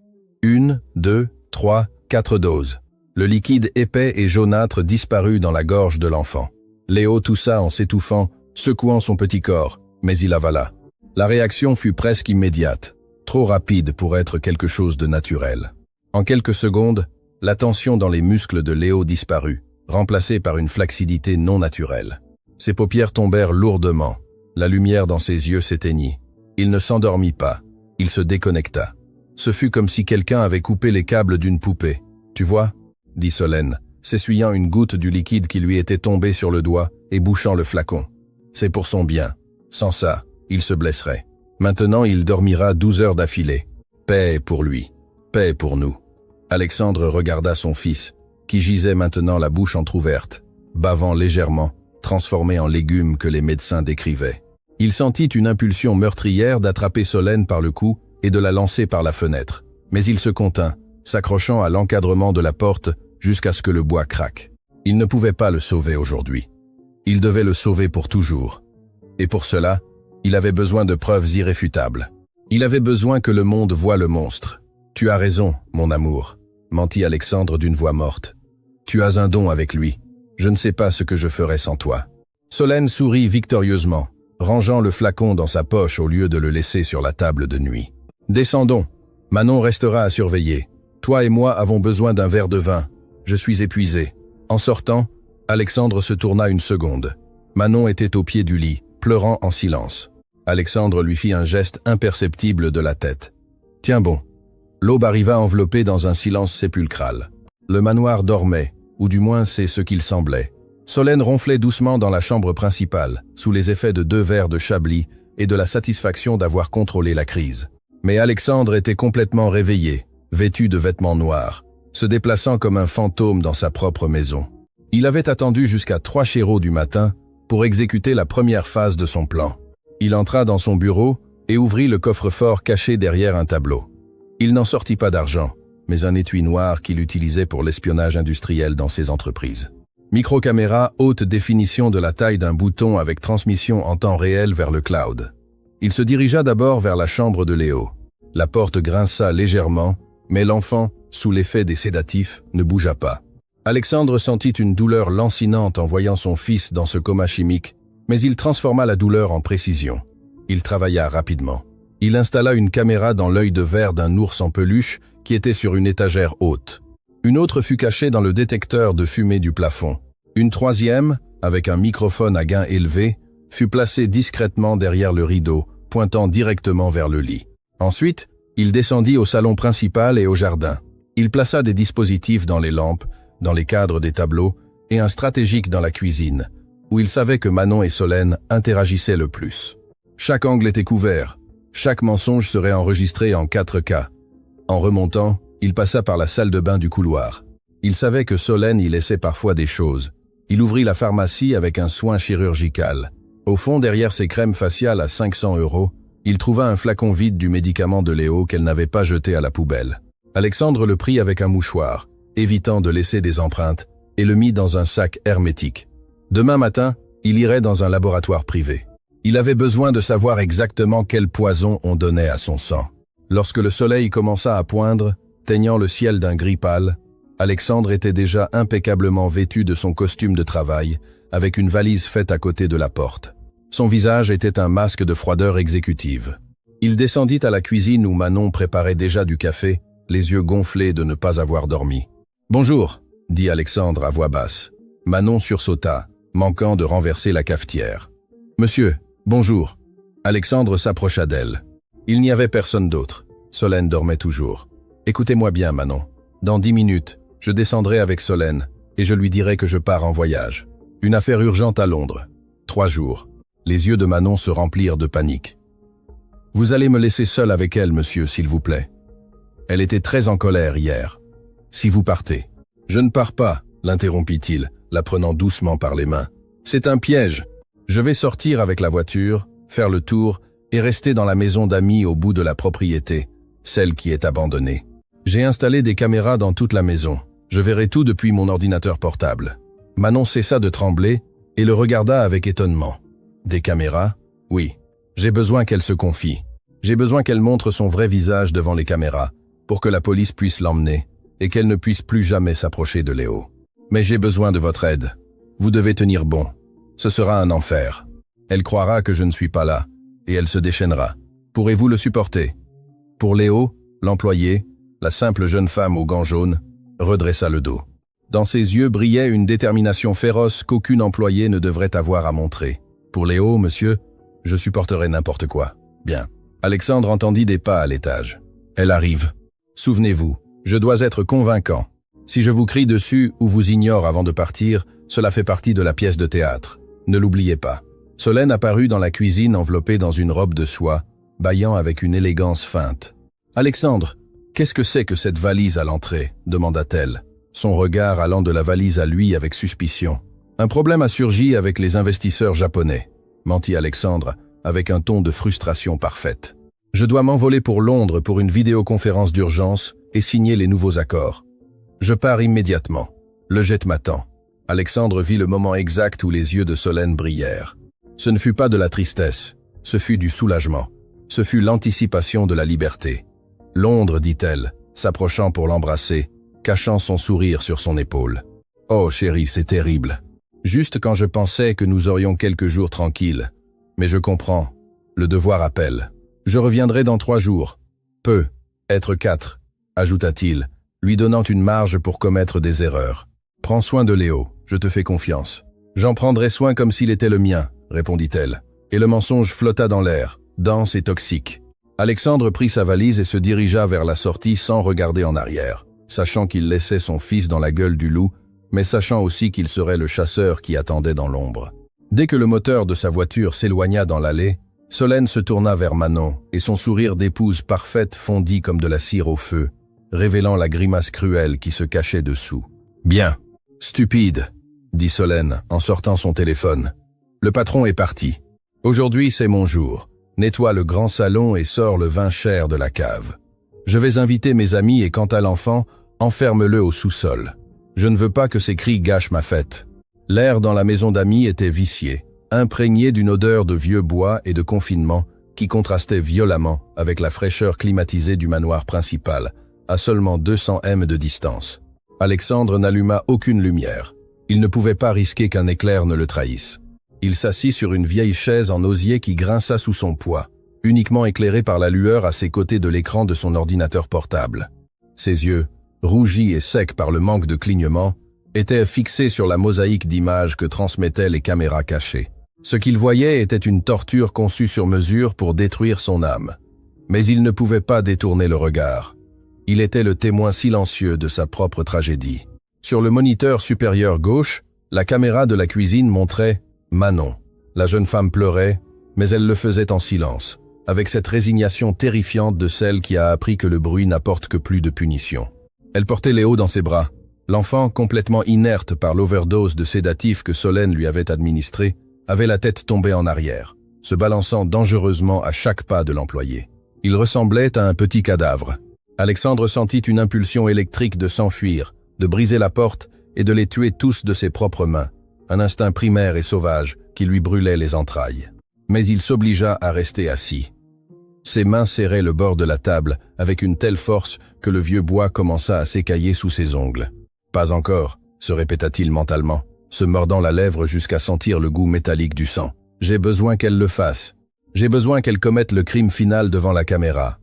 1, 2, 3, 4 doses. Le liquide épais et jaunâtre disparut dans la gorge de l'enfant. Léo toussa en s'étouffant, secouant son petit corps, mais il avala. La réaction fut presque immédiate, trop rapide pour être quelque chose de naturel. En quelques secondes, la tension dans les muscles de Léo disparut, remplacée par une flacidité non naturelle. Ses paupières tombèrent lourdement, la lumière dans ses yeux s'éteignit. Il ne s'endormit pas, il se déconnecta. Ce fut comme si quelqu'un avait coupé les câbles d'une poupée. « Tu vois ?» dit Solène, s'essuyant une goutte du liquide qui lui était tombé sur le doigt et bouchant le flacon. « C'est pour son bien. Sans ça, il se blesserait. Maintenant, il dormira 12 heures d'affilée. Paix pour lui, paix pour nous. » Alexandre regarda son fils, qui gisait maintenant la bouche entr'ouverte, bavant légèrement, transformé en légume que les médecins décrivaient. Il sentit une impulsion meurtrière d'attraper Solène par le cou et de la lancer par la fenêtre. Mais il se contint, s'accrochant à l'encadrement de la porte jusqu'à ce que le bois craque. Il ne pouvait pas le sauver aujourd'hui. Il devait le sauver pour toujours. Et pour cela, il avait besoin de preuves irréfutables. Il avait besoin que le monde voie le monstre. « Tu as raison, mon amour », mentit Alexandre d'une voix morte. « Tu as un don avec lui. Je ne sais pas ce que je ferais sans toi. » Solène sourit victorieusement, rangeant le flacon dans sa poche au lieu de le laisser sur la table de nuit. « Descendons. Manon restera à surveiller. Toi et moi avons besoin d'un verre de vin. Je suis épuisé. En sortant, Alexandre se tourna une seconde. Manon était au pied du lit, pleurant en silence. Alexandre lui fit un geste imperceptible de la tête. « Tiens bon. » L'aube arriva enveloppée dans un silence sépulcral. Le manoir dormait, ou du moins c'est ce qu'il semblait. Solène ronflait doucement dans la chambre principale, sous les effets de 2 verres de Chablis et de la satisfaction d'avoir contrôlé la crise. Mais Alexandre était complètement réveillé, vêtu de vêtements noirs, se déplaçant comme un fantôme dans sa propre maison. Il avait attendu jusqu'à 3 chéraux du matin pour exécuter la première phase de son plan. Il entra dans son bureau et ouvrit le coffre-fort caché derrière un tableau. Il n'en sortit pas d'argent, mais un étui noir qu'il utilisait pour l'espionnage industriel dans ses entreprises. Microcaméra haute définition de la taille d'un bouton avec transmission en temps réel vers le cloud. Il se dirigea d'abord vers la chambre de Léo. La porte grinça légèrement, mais l'enfant, sous l'effet des sédatifs, ne bougea pas. Alexandre sentit une douleur lancinante en voyant son fils dans ce coma chimique, mais il transforma la douleur en précision. Il travailla rapidement. Il installa une caméra dans l'œil de verre d'un ours en peluche qui était sur une étagère haute. Une autre fut cachée dans le détecteur de fumée du plafond. Une troisième, avec un microphone à gain élevé, fut placée discrètement derrière le rideau, pointant directement vers le lit. Ensuite, il descendit au salon principal et au jardin. Il plaça des dispositifs dans les lampes, dans les cadres des tableaux, et un stratégique dans la cuisine, où il savait que Manon et Solène interagissaient le plus. Chaque angle était couvert, chaque mensonge serait enregistré en 4K. En remontant, il passa par la salle de bain du couloir. Il savait que Solène y laissait parfois des choses. Il ouvrit la pharmacie avec un soin chirurgical. Au fond, derrière ses crèmes faciales à 500 €, il trouva un flacon vide du médicament de Léo qu'elle n'avait pas jeté à la poubelle. Alexandre le prit avec un mouchoir, évitant de laisser des empreintes, et le mit dans un sac hermétique. Demain matin, il irait dans un laboratoire privé. Il avait besoin de savoir exactement quel poison on donnait à son sang. Lorsque le soleil commença à poindre, teignant le ciel d'un gris pâle, Alexandre était déjà impeccablement vêtu de son costume de travail, avec une valise faite à côté de la porte. Son visage était un masque de froideur exécutive. Il descendit à la cuisine où Manon préparait déjà du café, les yeux gonflés de ne pas avoir dormi. « Bonjour », dit Alexandre à voix basse. Manon sursauta, manquant de renverser la cafetière. « Monsieur, bonjour ». Alexandre s'approcha d'elle. Il n'y avait personne d'autre. Solène dormait toujours. « Écoutez-moi bien, Manon. Dans 10 minutes, je descendrai avec Solène et je lui dirai que je pars en voyage. Une affaire urgente à Londres. 3 jours. » Les yeux de Manon se remplirent de panique. « Vous allez me laisser seul avec elle, monsieur, s'il vous plaît. Elle était très en colère hier. Si vous partez. »« Je ne pars pas, » l'interrompit-il, la prenant doucement par les mains. « C'est un piège. Je vais sortir avec la voiture, faire le tour et rester dans la maison d'amis au bout de la propriété, celle qui est abandonnée. J'ai installé des caméras dans toute la maison. Je verrai tout depuis mon ordinateur portable. » Manon cessa de trembler et le regarda avec étonnement. « Des caméras ? Oui. J'ai besoin qu'elle se confie. J'ai besoin qu'elle montre son vrai visage devant les caméras, pour que la police puisse l'emmener et qu'elle ne puisse plus jamais s'approcher de Léo. Mais j'ai besoin de votre aide. Vous devez tenir bon. Ce sera un enfer. Elle croira que je ne suis pas là, et elle se déchaînera. Pourrez-vous le supporter ?» Pour Léo, l'employé, la simple jeune femme aux gants jaunes, redressa le dos. Dans ses yeux brillait une détermination féroce qu'aucune employé ne devrait avoir à montrer. « Pour Léo, monsieur, je supporterai n'importe quoi. » Bien. Alexandre entendit des pas à l'étage. « Elle arrive. Souvenez-vous, je dois être convaincant. Si je vous crie dessus ou vous ignore avant de partir, cela fait partie de la pièce de théâtre. Ne l'oubliez pas. » Solène apparut dans la cuisine enveloppée dans une robe de soie, bâillant avec une élégance feinte. « Alexandre, qu'est-ce que c'est que cette valise à l'entrée ?» demanda-t-elle, son regard allant de la valise à lui avec suspicion. « Un problème a surgi avec les investisseurs japonais », mentit Alexandre, avec un ton de frustration parfaite. « Je dois m'envoler pour Londres pour une vidéoconférence d'urgence et signer les nouveaux accords. Je pars immédiatement. Le jet m'attend. » Alexandre vit le moment exact où les yeux de Solène brillèrent. Ce ne fut pas de la tristesse, ce fut du soulagement. Ce fut l'anticipation de la liberté. « Londres, dit-elle, s'approchant pour l'embrasser, cachant son sourire sur son épaule. « Oh, chérie, c'est terrible. Juste quand je pensais que nous aurions quelques jours tranquilles. Mais je comprends. Le devoir appelle. Je reviendrai dans 3 jours. Peu. Être 4, ajouta-t-il, lui donnant une marge pour commettre des erreurs. Prends soin de Léo, je te fais confiance. J'en prendrai soin comme s'il était le mien, répondit-elle. Et le mensonge flotta dans l'air, dense et toxique. Alexandre prit sa valise et se dirigea vers la sortie sans regarder en arrière, sachant qu'il laissait son fils dans la gueule du loup, mais sachant aussi qu'il serait le chasseur qui attendait dans l'ombre. Dès que le moteur de sa voiture s'éloigna dans l'allée, Solène se tourna vers Manon et son sourire d'épouse parfaite fondit comme de la cire au feu, révélant la grimace cruelle qui se cachait dessous. « Bien, stupide !» dit Solène en sortant son téléphone. « Le patron est parti. Aujourd'hui, c'est mon jour. Nettoie le grand salon et sors le vin cher de la cave. Je vais inviter mes amis et quant à l'enfant, enferme-le au sous-sol. Je ne veux pas que ses cris gâchent ma fête. » L'air dans la maison d'amis était vicié, imprégné d'une odeur de vieux bois et de confinement qui contrastait violemment avec la fraîcheur climatisée du manoir principal, à seulement 200 m de distance. Alexandre n'alluma aucune lumière. Il ne pouvait pas risquer qu'un éclair ne le trahisse. Il s'assit sur une vieille chaise en osier qui grinça sous son poids, uniquement éclairée par la lueur à ses côtés de l'écran de son ordinateur portable. Ses yeux, rougis et secs par le manque de clignement, étaient fixés sur la mosaïque d'images que transmettaient les caméras cachées. Ce qu'il voyait était une torture conçue sur mesure pour détruire son âme. Mais il ne pouvait pas détourner le regard. Il était le témoin silencieux de sa propre tragédie. Sur le moniteur supérieur gauche, la caméra de la cuisine montrait Manon. La jeune femme pleurait, mais elle le faisait en silence, avec cette résignation terrifiante de celle qui a appris que le bruit n'apporte que plus de punition. Elle portait Léo dans ses bras. L'enfant, complètement inerte par l'overdose de sédatifs que Solène lui avait administré, avait la tête tombée en arrière, se balançant dangereusement à chaque pas de l'employé. Il ressemblait à un petit cadavre. Alexandre sentit une impulsion électrique de s'enfuir, de briser la porte et de les tuer tous de ses propres mains, un instinct primaire et sauvage qui lui brûlait les entrailles. Mais il s'obligea à rester assis. Ses mains serraient le bord de la table avec une telle force que le vieux bois commença à s'écailler sous ses ongles. « Pas encore », se répéta-t-il mentalement, se mordant la lèvre jusqu'à sentir le goût métallique du sang. « J'ai besoin qu'elle le fasse. J'ai besoin qu'elle commette le crime final devant la caméra. »«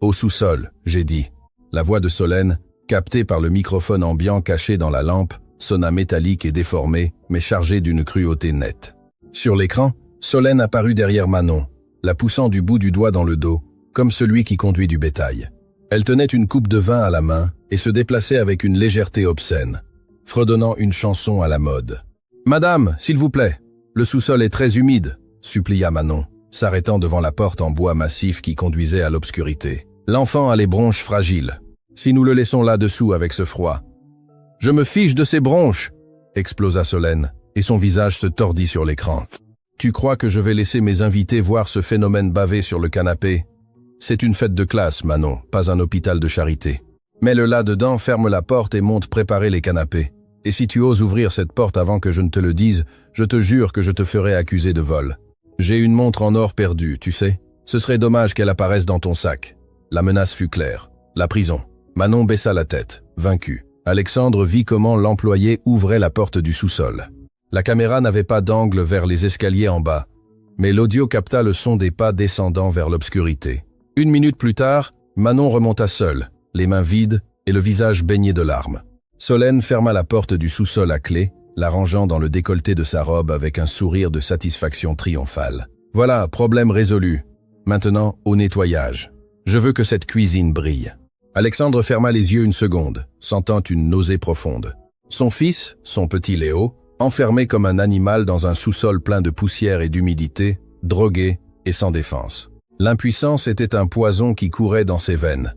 Au sous-sol », j'ai dit. La voix de Solène, captée par le microphone ambiant caché dans la lampe, sonna métallique et déformée, mais chargée d'une cruauté nette. Sur l'écran, Solène apparut derrière Manon, la poussant du bout du doigt dans le dos, comme celui qui conduit du bétail. Elle tenait une coupe de vin à la main et se déplaçait avec une légèreté obscène, fredonnant une chanson à la mode. « Madame, s'il vous plaît, le sous-sol est très humide », supplia Manon, s'arrêtant devant la porte en bois massif qui conduisait à l'obscurité. « L'enfant a les bronches fragiles. Si nous le laissons là-dessous avec ce froid. »« Je me fiche de ces bronches !» explosa Solène, et son visage se tordit sur l'écran. « Tu crois que je vais laisser mes invités voir ce phénomène baver sur le canapé ? C'est une fête de classe, Manon, pas un hôpital de charité. Mets-le là-dedans, ferme la porte et monte préparer les canapés. Et si tu oses ouvrir cette porte avant que je ne te le dise, je te jure que je te ferai accuser de vol. J'ai une montre en or perdue, tu sais. Ce serait dommage qu'elle apparaisse dans ton sac. » La menace fut claire. La prison. Manon baissa la tête, vaincue. Alexandre vit comment l'employé ouvrait la porte du sous-sol. La caméra n'avait pas d'angle vers les escaliers en bas, mais l'audio capta le son des pas descendant vers l'obscurité. 1 minute plus tard, Manon remonta seule, les mains vides et le visage baigné de larmes. Solène ferma la porte du sous-sol à clé, la rangeant dans le décolleté de sa robe avec un sourire de satisfaction triomphale. « Voilà, problème résolu. Maintenant, au nettoyage. Je veux que cette cuisine brille. » Alexandre ferma les yeux une seconde, sentant une nausée profonde. Son fils, son petit Léo, enfermé comme un animal dans un sous-sol plein de poussière et d'humidité, drogué et sans défense. L'impuissance était un poison qui courait dans ses veines.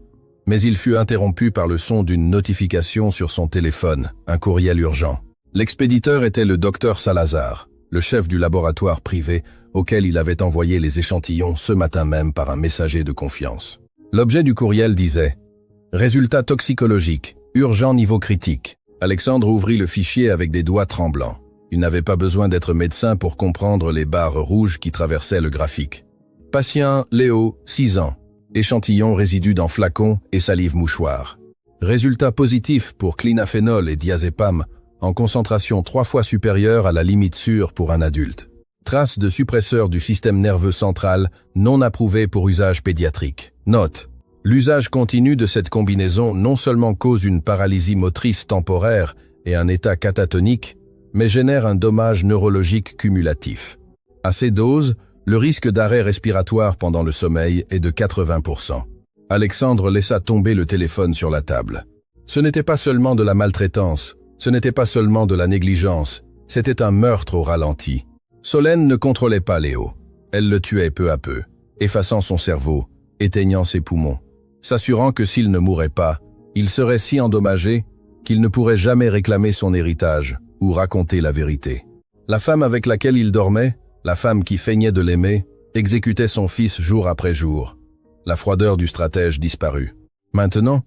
Mais il fut interrompu par le son d'une notification sur son téléphone, un courriel urgent. L'expéditeur était le docteur Salazar, le chef du laboratoire privé auquel il avait envoyé les échantillons ce matin même par un messager de confiance. L'objet du courriel disait « Résultat toxicologique, urgent niveau critique ». Alexandre ouvrit le fichier avec des doigts tremblants. Il n'avait pas besoin d'être médecin pour comprendre les barres rouges qui traversaient le graphique. Patient Léo, 6 ans. Échantillon résidu dans flacon et salive mouchoir. Résultat positif pour clinaphénol et diazépam en concentration 3 fois supérieure à la limite sûre pour un adulte. Traces de suppresseurs du système nerveux central non approuvés pour usage pédiatrique. Note. L'usage continu de cette combinaison non seulement cause une paralysie motrice temporaire et un état catatonique, mais génère un dommage neurologique cumulatif. À ces doses, le risque d'arrêt respiratoire pendant le sommeil est de 80%. Alexandre laissa tomber le téléphone sur la table. Ce n'était pas seulement de la maltraitance, ce n'était pas seulement de la négligence, c'était un meurtre au ralenti. Solène ne contrôlait pas Léo. Elle le tuait peu à peu, effaçant son cerveau, éteignant ses poumons, s'assurant que s'il ne mourait pas, il serait si endommagé qu'il ne pourrait jamais réclamer son héritage ou raconter la vérité. La femme avec laquelle il dormait, la femme qui feignait de l'aimer, exécutait son fils jour après jour. La froideur du stratège disparut. Maintenant,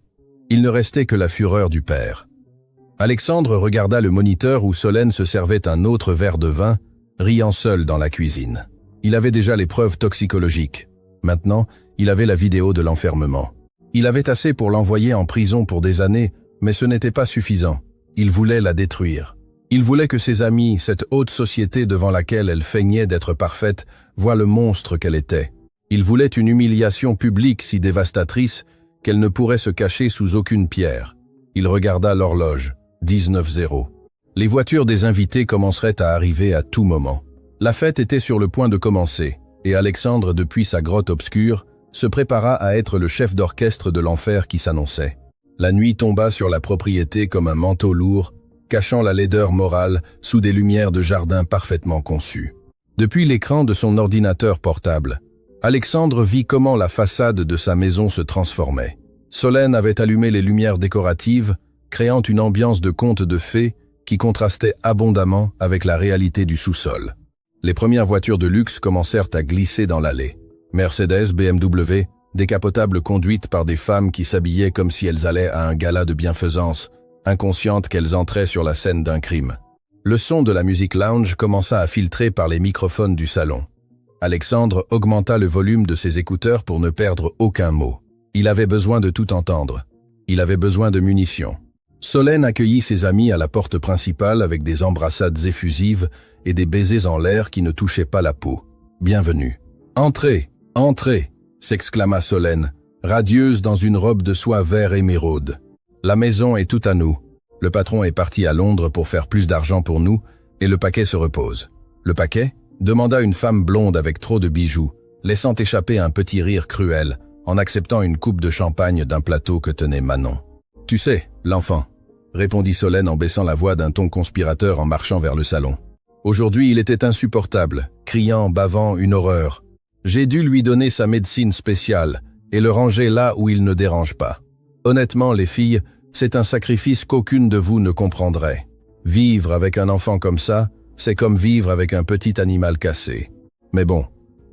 il ne restait que la fureur du père. Alexandre regarda le moniteur où Solène se servait un autre verre de vin, riant seul dans la cuisine. Il avait déjà les preuves toxicologiques. Maintenant, il avait la vidéo de l'enfermement. Il avait assez pour l'envoyer en prison pour des années, mais ce n'était pas suffisant. Il voulait la détruire. Il voulait que ses amis, cette haute société devant laquelle elle feignait d'être parfaite, voient le monstre qu'elle était. Il voulait une humiliation publique si dévastatrice qu'elle ne pourrait se cacher sous aucune pierre. Il regarda l'horloge, 19h. Les voitures des invités commenceraient à arriver à tout moment. La fête était sur le point de commencer, et Alexandre, depuis sa grotte obscure, se prépara à être le chef d'orchestre de l'enfer qui s'annonçait. La nuit tomba sur la propriété comme un manteau lourd, cachant la laideur morale sous des lumières de jardin parfaitement conçues. Depuis l'écran de son ordinateur portable, Alexandre vit comment la façade de sa maison se transformait. Solène avait allumé les lumières décoratives, créant une ambiance de conte de fées qui contrastait abondamment avec la réalité du sous-sol. Les premières voitures de luxe commencèrent à glisser dans l'allée. Mercedes, BMW, décapotables conduites par des femmes qui s'habillaient comme si elles allaient à un gala de bienfaisance, inconscientes qu'elles entraient sur la scène d'un crime. Le son de la musique lounge commença à filtrer par les microphones du salon. Alexandre augmenta le volume de ses écouteurs pour ne perdre aucun mot. Il avait besoin de tout entendre. Il avait besoin de munitions. Solène accueillit ses amis à la porte principale avec des embrassades effusives et des baisers en l'air qui ne touchaient pas la peau. « Bienvenue. »« Entrez, entrez !» s'exclama Solène, radieuse dans une robe de soie vert émeraude. « La maison est toute à nous. Le patron est parti à Londres pour faire plus d'argent pour nous et le paquet se repose. »« Le paquet ?» demanda une femme blonde avec trop de bijoux, laissant échapper un petit rire cruel en acceptant une coupe de champagne d'un plateau que tenait Manon. « Tu sais, l'enfant, » répondit Solène en baissant la voix d'un ton conspirateur en marchant vers le salon. Aujourd'hui, il était insupportable, criant, bavant, une horreur. J'ai dû lui donner sa médecine spéciale et le ranger là où il ne dérange pas. Honnêtement, les filles, c'est un sacrifice qu'aucune de vous ne comprendrait. Vivre avec un enfant comme ça, c'est comme vivre avec un petit animal cassé. Mais bon,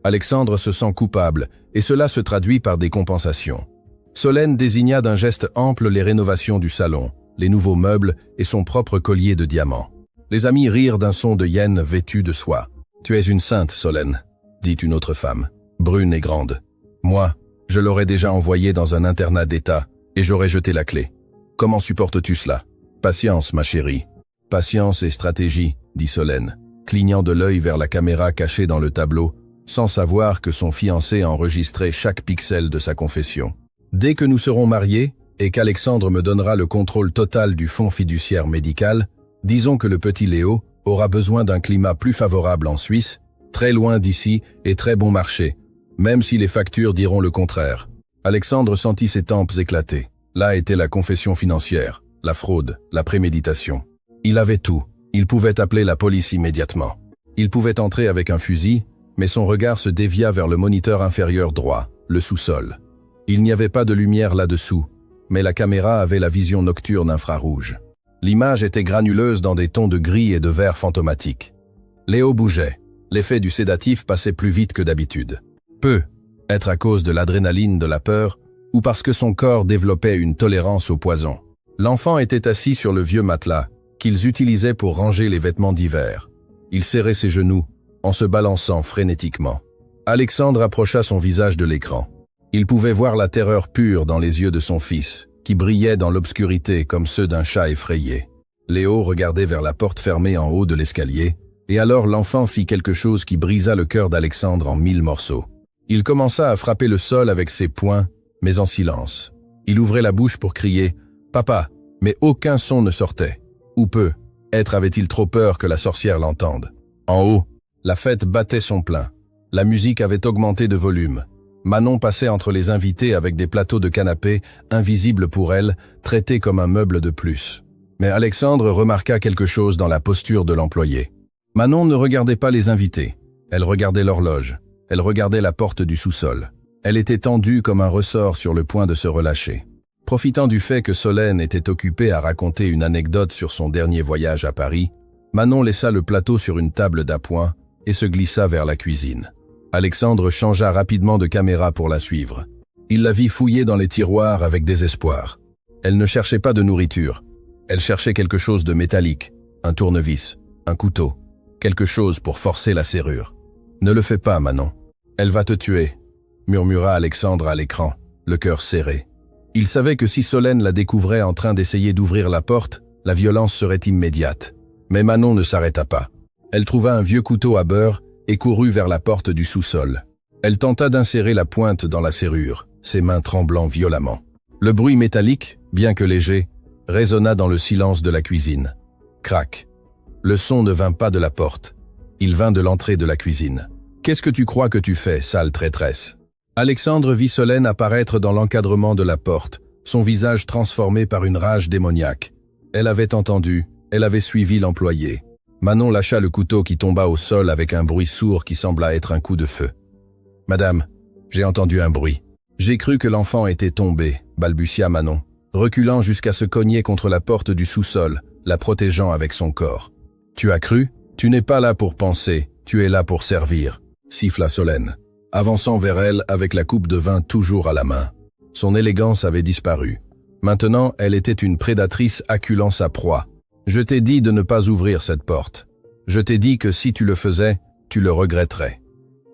Alexandre se sent coupable, et cela se traduit par des compensations. Solène désigna d'un geste ample les rénovations du salon, les nouveaux meubles et son propre collier de diamants. Les amis rirent d'un son de hyène vêtue de soie. « Tu es une sainte, Solène », dit une autre femme, brune et grande. « Moi, je l'aurais déjà envoyé dans un internat d'État, et j'aurais jeté la clé. Comment supportes-tu cela ? Patience, ma chérie. » « Patience et stratégie, » dit Solène, clignant de l'œil vers la caméra cachée dans le tableau, sans savoir que son fiancé enregistrait chaque pixel de sa confession. « Dès que nous serons mariés, et qu'Alexandre me donnera le contrôle total du fonds fiduciaire médical, disons que le petit Léo aura besoin d'un climat plus favorable en Suisse, très loin d'ici et très bon marché, même si les factures diront le contraire. » Alexandre sentit ses tempes éclater. Là était la confession financière, la fraude, la préméditation. Il avait tout. Il pouvait appeler la police immédiatement. Il pouvait entrer avec un fusil, mais son regard se dévia vers le moniteur inférieur droit, le sous-sol. Il n'y avait pas de lumière là-dessous, mais la caméra avait la vision nocturne infrarouge. L'image était granuleuse dans des tons de gris et de vert fantomatiques. Léo bougeait. L'effet du sédatif passait plus vite que d'habitude. Peut être à cause de l'adrénaline de la peur, ou parce que son corps développait une tolérance au poison. L'enfant était assis sur le vieux matelas, qu'ils utilisaient pour ranger les vêtements d'hiver. Il serrait ses genoux, en se balançant frénétiquement. Alexandre approcha son visage de l'écran. Il pouvait voir la terreur pure dans les yeux de son fils, qui brillaient dans l'obscurité comme ceux d'un chat effrayé. Léo regardait vers la porte fermée en haut de l'escalier, et alors l'enfant fit quelque chose qui brisa le cœur d'Alexandre en 1000 morceaux. Il commença à frapper le sol avec ses poings, mais en silence. Il ouvrait la bouche pour crier « Papa !» mais aucun son ne sortait. Ou peu. Être avait-il trop peur que la sorcière l'entende. En haut, la fête battait son plein. La musique avait augmenté de volume. Manon passait entre les invités avec des plateaux de canapé, invisibles pour elle, traités comme un meuble de plus. Mais Alexandre remarqua quelque chose dans la posture de l'employé. Manon ne regardait pas les invités. Elle regardait l'horloge. Elle regardait la porte du sous-sol. Elle était tendue comme un ressort sur le point de se relâcher. Profitant du fait que Solène était occupée à raconter une anecdote sur son dernier voyage à Paris, Manon laissa le plateau sur une table d'appoint et se glissa vers la cuisine. Alexandre changea rapidement de caméra pour la suivre. Il la vit fouiller dans les tiroirs avec désespoir. Elle ne cherchait pas de nourriture. Elle cherchait quelque chose de métallique, un tournevis, un couteau, quelque chose pour forcer la serrure. « Ne le fais pas, Manon. Elle va te tuer », murmura Alexandre à l'écran, le cœur serré. Il savait que si Solène la découvrait en train d'essayer d'ouvrir la porte, la violence serait immédiate. Mais Manon ne s'arrêta pas. Elle trouva un vieux couteau à beurre et courut vers la porte du sous-sol. Elle tenta d'insérer la pointe dans la serrure, ses mains tremblant violemment. Le bruit métallique, bien que léger, résonna dans le silence de la cuisine. Crac. Le son ne vint pas de la porte. Il vint de l'entrée de la cuisine. « Qu'est-ce que tu crois que tu fais, sale traîtresse ?» Alexandre vit Solène apparaître dans l'encadrement de la porte, son visage transformé par une rage démoniaque. Elle avait entendu, elle avait suivi l'employé. Manon lâcha le couteau qui tomba au sol avec un bruit sourd qui sembla être un coup de feu. « Madame, j'ai entendu un bruit. J'ai cru que l'enfant était tombé, » balbutia Manon, reculant jusqu'à se cogner contre la porte du sous-sol, la protégeant avec son corps. « Tu as cru ? Tu n'es pas là pour penser, tu es là pour servir » siffla Solène, avançant vers elle avec la coupe de vin toujours à la main. Son élégance avait disparu. Maintenant, elle était une prédatrice acculant sa proie. « Je t'ai dit de ne pas ouvrir cette porte. Je t'ai dit que si tu le faisais, tu le regretterais.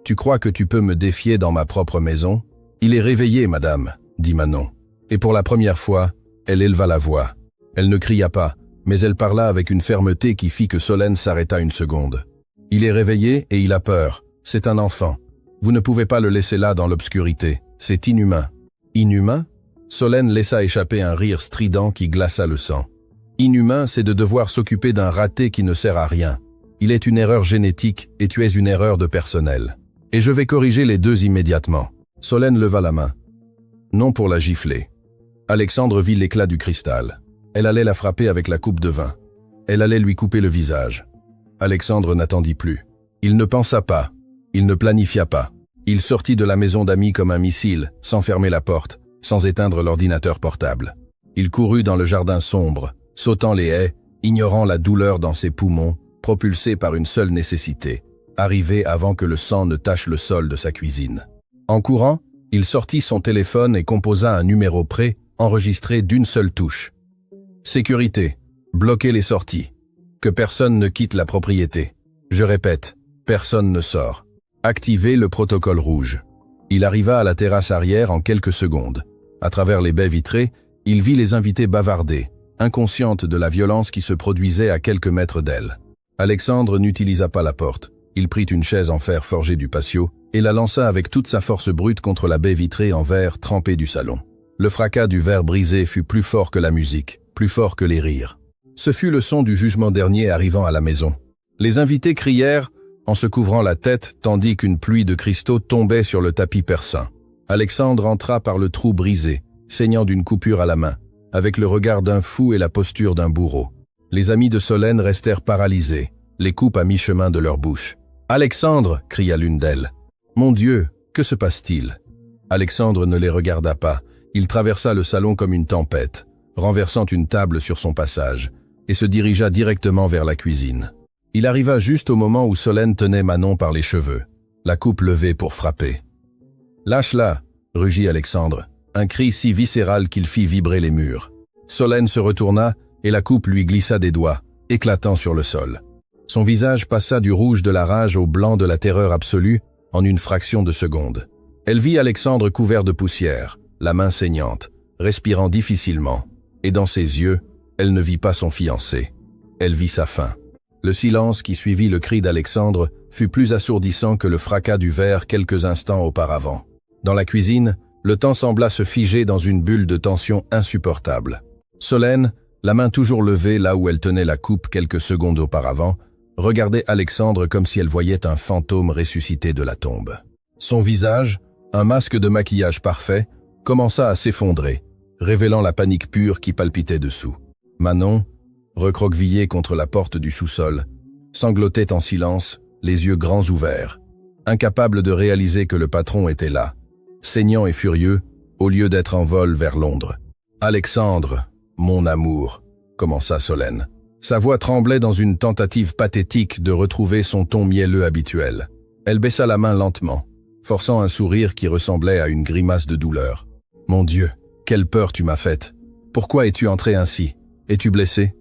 Tu crois que tu peux me défier dans ma propre maison ? Il est réveillé, madame, » dit Manon. Et pour la première fois, elle éleva la voix. Elle ne cria pas, mais elle parla avec une fermeté qui fit que Solène s'arrêta une seconde. « Il est réveillé et il a peur. C'est un enfant. Vous ne pouvez pas le laisser là dans l'obscurité. C'est inhumain. » « Inhumain ?» Solène laissa échapper un rire strident qui glaça le sang. « Inhumain, c'est de devoir s'occuper d'un raté qui ne sert à rien. Il est une erreur génétique et tu es une erreur de personnel. Et je vais corriger les deux immédiatement. » Solène leva la main. Non pour la gifler. Alexandre vit l'éclat du cristal. Elle allait la frapper avec la coupe de vin. Elle allait lui couper le visage. Alexandre n'attendit plus. Il ne pensa pas. Il ne planifia pas. Il sortit de la maison d'amis comme un missile, sans fermer la porte, sans éteindre l'ordinateur portable. Il courut dans le jardin sombre, sautant les haies, ignorant la douleur dans ses poumons, propulsé par une seule nécessité, arriver avant que le sang ne tache le sol de sa cuisine. En courant, il sortit son téléphone et composa un numéro prêt, enregistré d'une seule touche. Sécurité. Bloquer les sorties. Que personne ne quitte la propriété. Je répète, personne ne sort. Activer le protocole rouge. Il arriva à la terrasse arrière en quelques secondes. À travers les baies vitrées, il vit les invités bavarder, inconscientes de la violence qui se produisait à quelques mètres d'elle. Alexandre n'utilisa pas la porte. Il prit une chaise en fer forgé du patio et la lança avec toute sa force brute contre la baie vitrée en verre trempée du salon. Le fracas du verre brisé fut plus fort que la musique, plus fort que les rires. Ce fut le son du jugement dernier arrivant à la maison. Les invités crièrent en se couvrant la tête tandis qu'une pluie de cristaux tombait sur le tapis persan. Alexandre entra par le trou brisé, saignant d'une coupure à la main, avec le regard d'un fou et la posture d'un bourreau. Les amis de Solène restèrent paralysés, les coupes à mi-chemin de leur bouche. « Alexandre !» cria l'une d'elles. « Mon Dieu, que se passe-t-il » Alexandre ne les regarda pas. Il traversa le salon comme une tempête, renversant une table sur son passage, et se dirigea directement vers la cuisine. Il arriva juste au moment où Solène tenait Manon par les cheveux, la coupe levée pour frapper. « Lâche-la !» rugit Alexandre, un cri si viscéral qu'il fit vibrer les murs. Solène se retourna et la coupe lui glissa des doigts, éclatant sur le sol. Son visage passa du rouge de la rage au blanc de la terreur absolue en une fraction de seconde. Elle vit Alexandre couvert de poussière, la main saignante, respirant difficilement, et dans ses yeux, elle ne vit pas son fiancé. Elle vit sa faim. Le silence qui suivit le cri d'Alexandre fut plus assourdissant que le fracas du verre quelques instants auparavant. Dans la cuisine, Le temps sembla se figer dans une bulle de tension insupportable. Solène, la main toujours levée là où elle tenait la coupe quelques secondes auparavant, regardait Alexandre comme si elle voyait un fantôme ressuscité de la tombe. Son visage, un masque de maquillage parfait, commença à s'effondrer, révélant la panique pure qui palpitait dessous. Manon, recroquevillée contre la porte du sous-sol, sanglotait en silence, les yeux grands ouverts, incapable de réaliser que le patron était là, saignant et furieux, au lieu d'être en vol vers Londres. « Alexandre, mon amour », commença Solène. Sa voix tremblait dans une tentative pathétique de retrouver son ton mielleux habituel. Elle baissa la main lentement, forçant un sourire qui ressemblait à une grimace de douleur. « Mon Dieu, quelle peur tu m'as faite. Pourquoi es-tu entré ainsi? Es-tu blessé?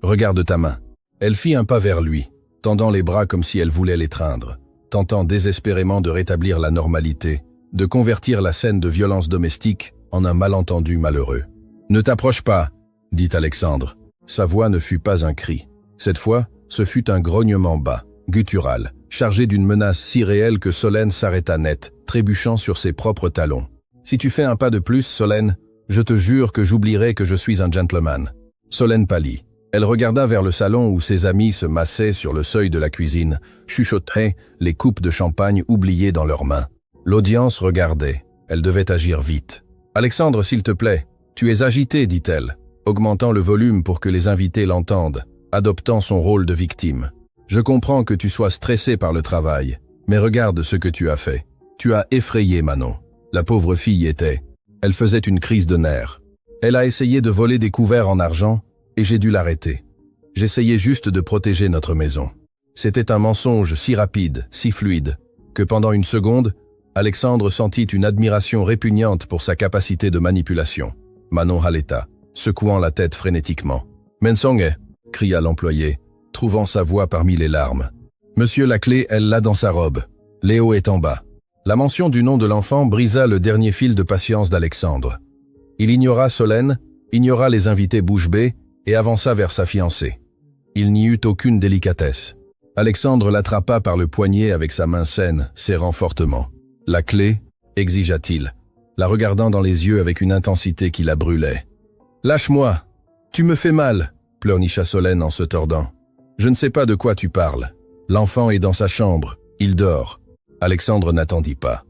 Regarde ta main. » Elle fit un pas vers lui, tendant les bras comme si elle voulait l'étreindre, tentant désespérément de rétablir la normalité, de convertir la scène de violence domestique en un malentendu malheureux. « Ne t'approche pas !» dit Alexandre. Sa voix ne fut pas un cri. Cette fois, ce fut un grognement bas, guttural, chargé d'une menace si réelle que Solène s'arrêta net, trébuchant sur ses propres talons. « Si tu fais un pas de plus, Solène, je te jure que j'oublierai que je suis un gentleman. » Solène pâlit. Elle regarda vers le salon où ses amis se massaient sur le seuil de la cuisine, chuchotaient, les coupes de champagne oubliées dans leurs mains. L'audience regardait. Elle devait agir vite. « Alexandre, s'il te plaît, tu es agité, dit-elle, augmentant le volume pour que les invités l'entendent, adoptant son rôle de victime. Je comprends que tu sois stressé par le travail, mais regarde ce que tu as fait. Tu as effrayé Manon. La pauvre fille était. Elle faisait une crise de nerfs. Elle a essayé de voler des couverts en argent, et j'ai dû l'arrêter. J'essayais juste de protéger notre maison. C'était un mensonge si rapide, si fluide, que pendant une seconde, Alexandre sentit une admiration répugnante pour sa capacité de manipulation. Manon haleta, secouant la tête frénétiquement. « Mensonge !» cria l'employé, trouvant sa voix parmi les larmes. « Monsieur, la clé, elle l'a dans sa robe. Léo est en bas. » La mention du nom de l'enfant brisa le dernier fil de patience d'Alexandre. Il ignora Solène, ignora les invités bouche bée et avança vers sa fiancée. Il n'y eut aucune délicatesse. Alexandre l'attrapa par le poignet avec sa main saine, serrant fortement. « La clé ?» exigea-t-il, la regardant dans les yeux avec une intensité qui la brûlait. « Lâche-moi! Tu me fais mal !» pleurnicha Solène en se tordant. « Je ne sais pas de quoi tu parles. L'enfant est dans sa chambre, il dort. » Alexandre n'attendit pas.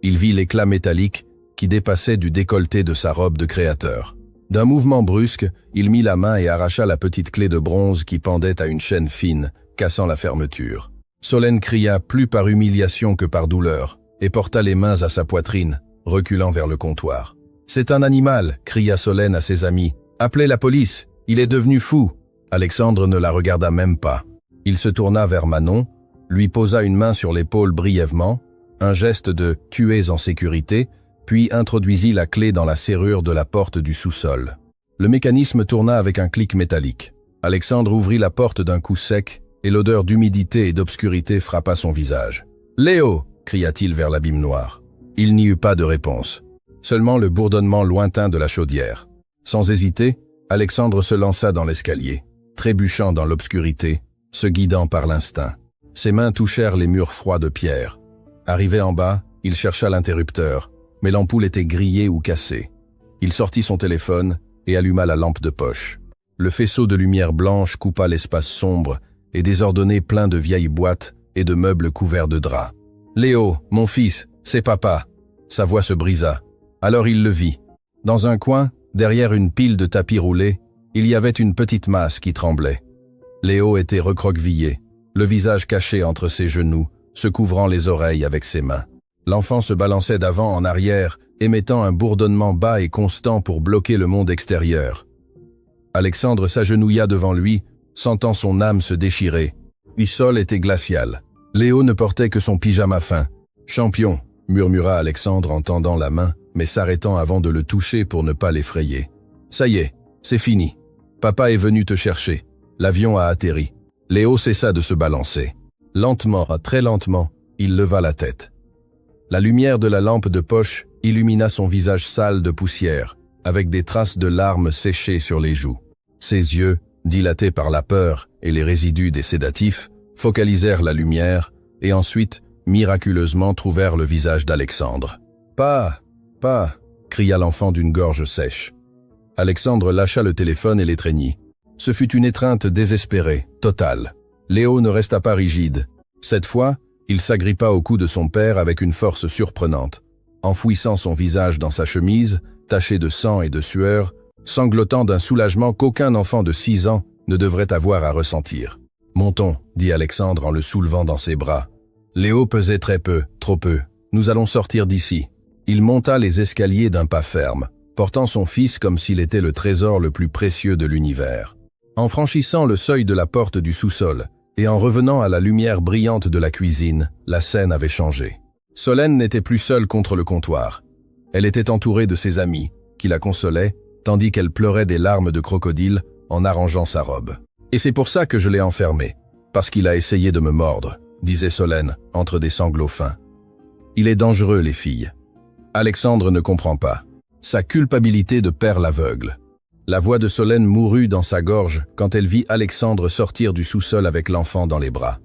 Il vit l'éclat métallique qui dépassait du décolleté de sa robe de créateur. D'un mouvement brusque, il mit la main et arracha la petite clé de bronze qui pendait à une chaîne fine, cassant la fermeture. Solène cria plus par humiliation que par douleur, et porta les mains à sa poitrine, reculant vers le comptoir. « C'est un animal !» cria Solène à ses amis. « Appelez la police, il est devenu fou !» Alexandre ne la regarda même pas. Il se tourna vers Manon, lui posa une main sur l'épaule brièvement, un geste de « tu es en sécurité », puis introduisit la clé dans la serrure de la porte du sous-sol. Le mécanisme tourna avec un clic métallique. Alexandre ouvrit la porte d'un coup sec, et l'odeur d'humidité et d'obscurité frappa son visage. « Léo !» cria-t-il vers l'abîme noir. Il n'y eut pas de réponse, seulement le bourdonnement lointain de la chaudière. Sans hésiter, Alexandre se lança dans l'escalier, trébuchant dans l'obscurité, se guidant par l'instinct. Ses mains touchèrent les murs froids de pierre. Arrivé en bas, il chercha l'interrupteur, mais l'ampoule était grillée ou cassée. Il sortit son téléphone et alluma la lampe de poche. Le faisceau de lumière blanche coupa l'espace sombre et désordonné plein de vieilles boîtes et de meubles couverts de draps. « Léo, mon fils, c'est papa !» Sa voix se brisa. Alors il le vit. Dans un coin, derrière une pile de tapis roulés, il y avait une petite masse qui tremblait. Léo était recroquevillé, le visage caché entre ses genoux, se couvrant les oreilles avec ses mains. L'enfant se balançait d'avant en arrière, émettant un bourdonnement bas et constant pour bloquer le monde extérieur. Alexandre s'agenouilla devant lui, sentant son âme se déchirer. Le sol était glacial. Léo ne portait que son pyjama fin. « Champion !» murmura Alexandre en tendant la main, mais s'arrêtant avant de le toucher pour ne pas l'effrayer. « Ça y est, c'est fini. Papa est venu te chercher. L'avion a atterri. » Léo cessa de se balancer. Lentement, très lentement, il leva la tête. La lumière de la lampe de poche illumina son visage sale de poussière, avec des traces de larmes séchées sur les joues. Ses yeux, dilatés par la peur et les résidus des sédatifs, focalisèrent la lumière et ensuite, miraculeusement, trouvèrent le visage d'Alexandre. « Pas Papa !» cria l'enfant d'une gorge sèche. Alexandre lâcha le téléphone et l'étreignit. Ce fut une étreinte désespérée, totale. Léo ne resta pas rigide. Cette fois, il s'agrippa au cou de son père avec une force surprenante, enfouissant son visage dans sa chemise, taché de sang et de sueur, sanglotant d'un soulagement qu'aucun enfant de 6 ans ne devrait avoir à ressentir. « Montons », dit Alexandre en le soulevant dans ses bras. Léo pesait très peu, trop peu. « Nous allons sortir d'ici. » Il monta les escaliers d'un pas ferme, portant son fils comme s'il était le trésor le plus précieux de l'univers. En franchissant le seuil de la porte du sous-sol et en revenant à la lumière brillante de la cuisine, la scène avait changé. Solène n'était plus seule contre le comptoir. Elle était entourée de ses amis, qui la consolaient, tandis qu'elle pleurait des larmes de crocodile en arrangeant sa robe. « Et c'est pour ça que je l'ai enfermé, parce qu'il a essayé de me mordre », disait Solène, entre des sanglots fins. « Il est dangereux, les filles. » Alexandre ne comprend pas. Sa culpabilité de père l'aveugle. La voix de Solène mourut dans sa gorge quand elle vit Alexandre sortir du sous-sol avec l'enfant dans les bras.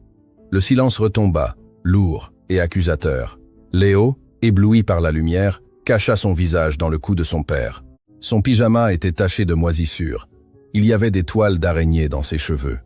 Le silence retomba, lourd et accusateur. Léo, ébloui par la lumière, cacha son visage dans le cou de son père. Son pyjama était taché de moisissures. Il y avait des toiles d'araignée dans ses cheveux.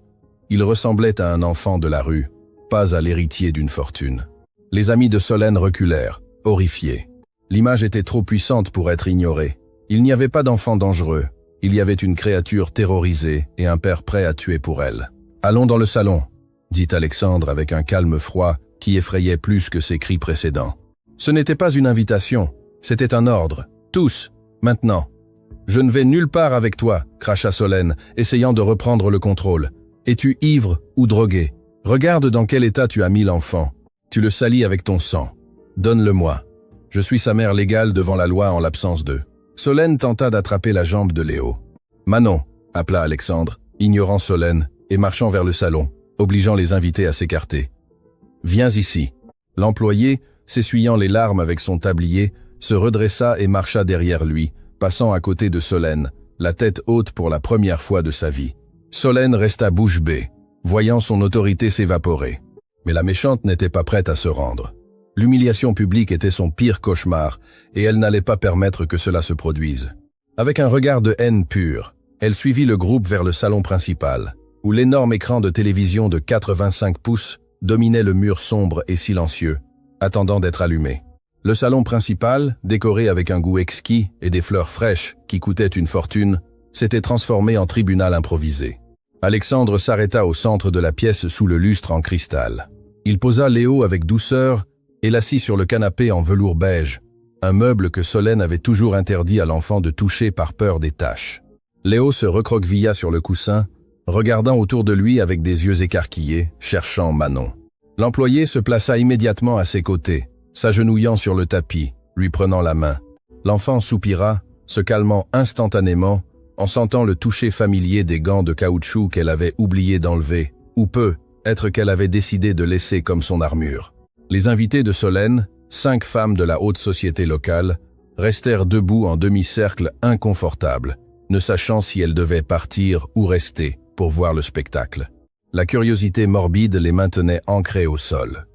Il ressemblait à un enfant de la rue, pas à l'héritier d'une fortune. Les amis de Solène reculèrent, horrifiés. L'image était trop puissante pour être ignorée. Il n'y avait pas d'enfant dangereux. Il y avait une créature terrorisée et un père prêt à tuer pour elle. « Allons dans le salon », dit Alexandre avec un calme froid qui effrayait plus que ses cris précédents. Ce n'était pas une invitation, c'était un ordre. Tous, maintenant. « Je ne vais nulle part avec toi », cracha Solène, essayant de reprendre le contrôle. « Es-tu ivre ou drogué? Regarde dans quel état tu as mis l'enfant. Tu le salis avec ton sang. Donne-le-moi. Je suis sa mère légale devant la loi en l'absence d'eux. » Solène tenta d'attraper la jambe de Léo. « Manon », appela Alexandre, ignorant Solène et marchant vers le salon, obligeant les invités à s'écarter. « Viens ici. » L'employé, s'essuyant les larmes avec son tablier, se redressa et marcha derrière lui, passant à côté de Solène, la tête haute pour la première fois de sa vie. Solène resta bouche bée, voyant son autorité s'évaporer. Mais la méchante n'était pas prête à se rendre. L'humiliation publique était son pire cauchemar, et elle n'allait pas permettre que cela se produise. Avec un regard de haine pure, elle suivit le groupe vers le salon principal, où l'énorme écran de télévision de 85 pouces dominait le mur sombre et silencieux, attendant d'être allumé. Le salon principal, décoré avec un goût exquis et des fleurs fraîches qui coûtaient une fortune, s'était transformé en tribunal improvisé. Alexandre s'arrêta au centre de la pièce sous le lustre en cristal. Il posa Léo avec douceur et l'assit sur le canapé en velours beige, un meuble que Solène avait toujours interdit à l'enfant de toucher par peur des taches. Léo se recroquevilla sur le coussin, regardant autour de lui avec des yeux écarquillés, cherchant Manon. L'employé se plaça immédiatement à ses côtés, s'agenouillant sur le tapis, lui prenant la main. L'enfant soupira, se calmant instantanément, en sentant le toucher familier des gants de caoutchouc qu'elle avait oublié d'enlever, ou peut-être qu'elle avait décidé de laisser comme son armure. Les invités de Solène, 5 femmes de la haute société locale, restèrent debout en demi-cercle inconfortable, ne sachant si elles devaient partir ou rester pour voir le spectacle. La curiosité morbide les maintenait ancrés au sol.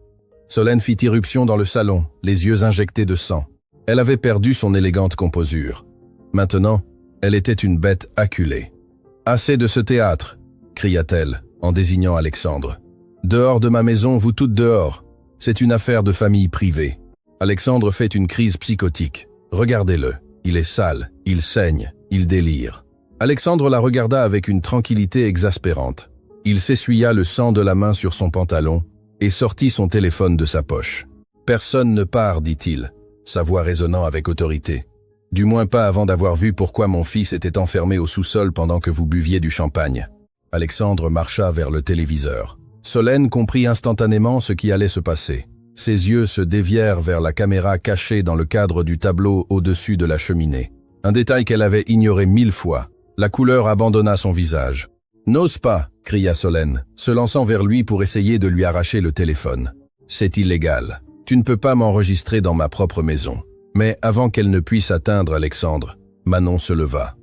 Solène fit irruption dans le salon, les yeux injectés de sang. Elle avait perdu son élégante composure. Maintenant, elle était une bête acculée. « Assez de ce théâtre !» cria-t-elle, en désignant Alexandre. « Dehors de ma maison, vous toutes dehors. C'est une affaire de famille privée. » Alexandre fait une crise psychotique. Regardez-le. Il est sale, il saigne, il délire. Alexandre la regarda avec une tranquillité exaspérante. Il s'essuya le sang de la main sur son pantalon et sortit son téléphone de sa poche. « Personne ne part, dit-il, sa voix résonnant avec autorité. Du moins pas avant d'avoir vu pourquoi mon fils était enfermé au sous-sol pendant que vous buviez du champagne. » Alexandre marcha vers le téléviseur. Solène comprit instantanément ce qui allait se passer. Ses yeux se dévièrent vers la caméra cachée dans le cadre du tableau au-dessus de la cheminée. Un détail qu'elle avait ignoré 1000 fois. La couleur abandonna son visage. « N'ose pas !» cria Solène, se lançant vers lui pour essayer de lui arracher le téléphone. « C'est illégal. Tu ne peux pas m'enregistrer dans ma propre maison. » Mais avant qu'elle ne puisse atteindre Alexandre, Manon se leva.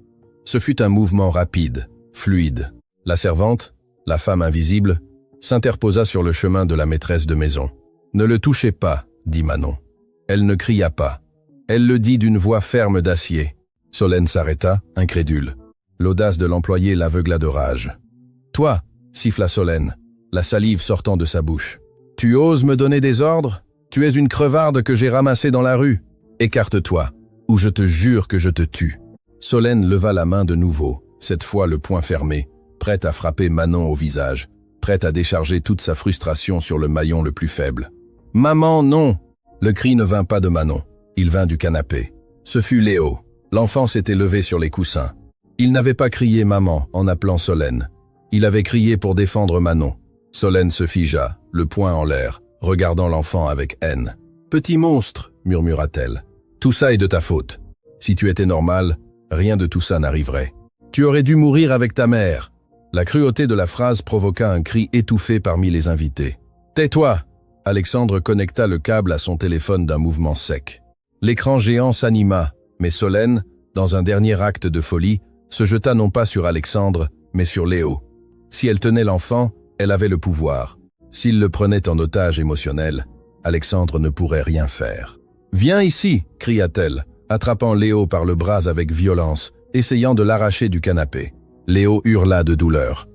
Ce fut un mouvement rapide, fluide. La servante, la femme invisible, s'interposa sur le chemin de la maîtresse de maison. « Ne le touchez pas », dit Manon. Elle ne cria pas. Elle le dit d'une voix ferme d'acier. Solène s'arrêta, incrédule. L'audace de l'employé l'aveugla de rage. « Toi » siffla Solène, la salive sortant de sa bouche. « Tu oses me donner des ordres? Tu es une crevarde que j'ai ramassée dans la rue. Écarte-toi, ou je te jure que je te tue. » Solène leva la main de nouveau, cette fois le poing fermé, prête à frapper Manon au visage, prête à décharger toute sa frustration sur le maillon le plus faible. « Maman, non !» Le cri ne vint pas de Manon, il vint du canapé. Ce fut Léo. L'enfant s'était levé sur les coussins. Il n'avait pas crié « maman » en appelant Solène. Il avait crié pour défendre Manon. Solène se figea, le poing en l'air, regardant l'enfant avec haine. « Petit monstre !» murmura-t-elle. « Tout ça est de ta faute. Si tu étais normal, rien de tout ça n'arriverait. Tu aurais dû mourir avec ta mère. » La cruauté de la phrase provoqua un cri étouffé parmi les invités. « Tais-toi !» Alexandre connecta le câble à son téléphone d'un mouvement sec. L'écran géant s'anima, mais Solène, dans un dernier acte de folie, se jeta non pas sur Alexandre, mais sur Léo. Si elle tenait l'enfant, elle avait le pouvoir. S'il le prenait en otage émotionnel, Alexandre ne pourrait rien faire. « Viens ici !» cria-t-elle, attrapant Léo par le bras avec violence, essayant de l'arracher du canapé. Léo hurla de douleur.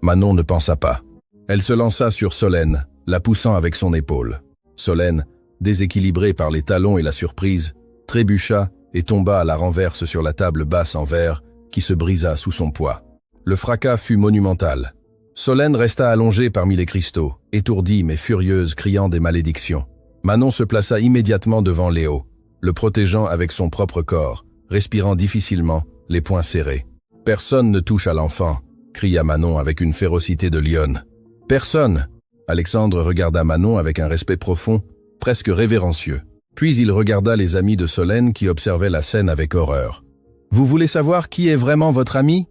Manon ne pensa pas. Elle se lança sur Solène, la poussant avec son épaule. Solène, déséquilibrée par les talons et la surprise, trébucha et tomba à la renverse sur la table basse en verre qui se brisa sous son poids. Le fracas fut monumental. Solène resta allongée parmi les cristaux, étourdie mais furieuse, criant des malédictions. Manon se plaça immédiatement devant Léo, le protégeant avec son propre corps, respirant difficilement, les poings serrés. « Personne ne touche à l'enfant !» cria Manon avec une férocité de lionne. « Personne !» Alexandre regarda Manon avec un respect profond, presque révérencieux. Puis il regarda les amis de Solène qui observaient la scène avec horreur. « Vous voulez savoir qui est vraiment votre ami ?»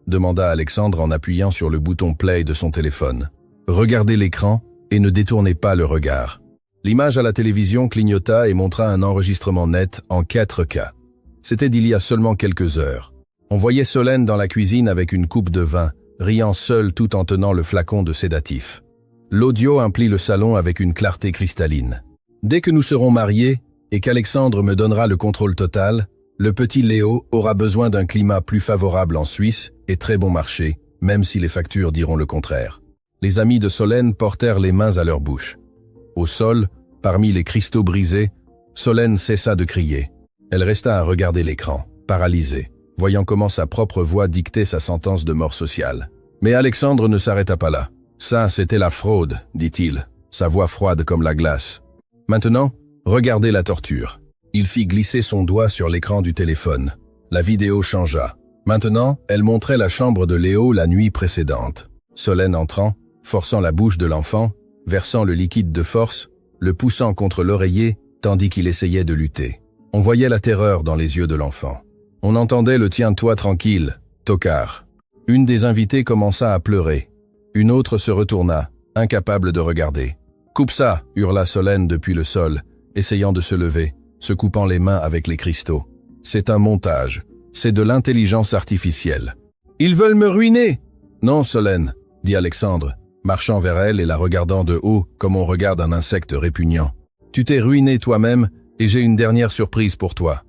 demanda Alexandre en appuyant sur le bouton play de son téléphone. « Regardez l'écran et ne détournez pas le regard. » L'image à la télévision clignota et montra un enregistrement net en 4K. C'était d'il y a seulement quelques heures. On voyait Solène dans la cuisine avec une coupe de vin, riant seule tout en tenant le flacon de sédatif. L'audio emplit le salon avec une clarté cristalline. Dès que nous serons mariés et qu'Alexandre me donnera le contrôle total, le petit Léo aura besoin d'un climat plus favorable en Suisse et très bon marché, même si les factures diront le contraire. Les amis de Solène portèrent les mains à leur bouche. Au sol, parmi les cristaux brisés, Solène cessa de crier. Elle resta à regarder l'écran, paralysée, voyant comment sa propre voix dictait sa sentence de mort sociale. Mais Alexandre ne s'arrêta pas là. « Ça, c'était la fraude », dit-il, sa voix froide comme la glace. « Maintenant, regardez la torture. » Il fit glisser son doigt sur l'écran du téléphone. La vidéo changea. Maintenant, elle montrait la chambre de Léo la nuit précédente. Solène entrant, forçant la bouche de l'enfant, versant le liquide de force, le poussant contre l'oreiller tandis qu'il essayait de lutter. On voyait la terreur dans les yeux de l'enfant. On entendait le « tiens-toi tranquille », tocard. Une des invitées commença à pleurer. Une autre se retourna, incapable de regarder. « Coupe ça !» hurla Solène depuis le sol, essayant de se lever, se coupant les mains avec les cristaux. « C'est un montage. C'est de l'intelligence artificielle. »« Ils veulent me ruiner !»« Non, Solène !» dit Alexandre, marchant vers elle et la regardant de haut comme on regarde un insecte répugnant. « Tu t'es ruiné toi-même et j'ai une dernière surprise pour toi. »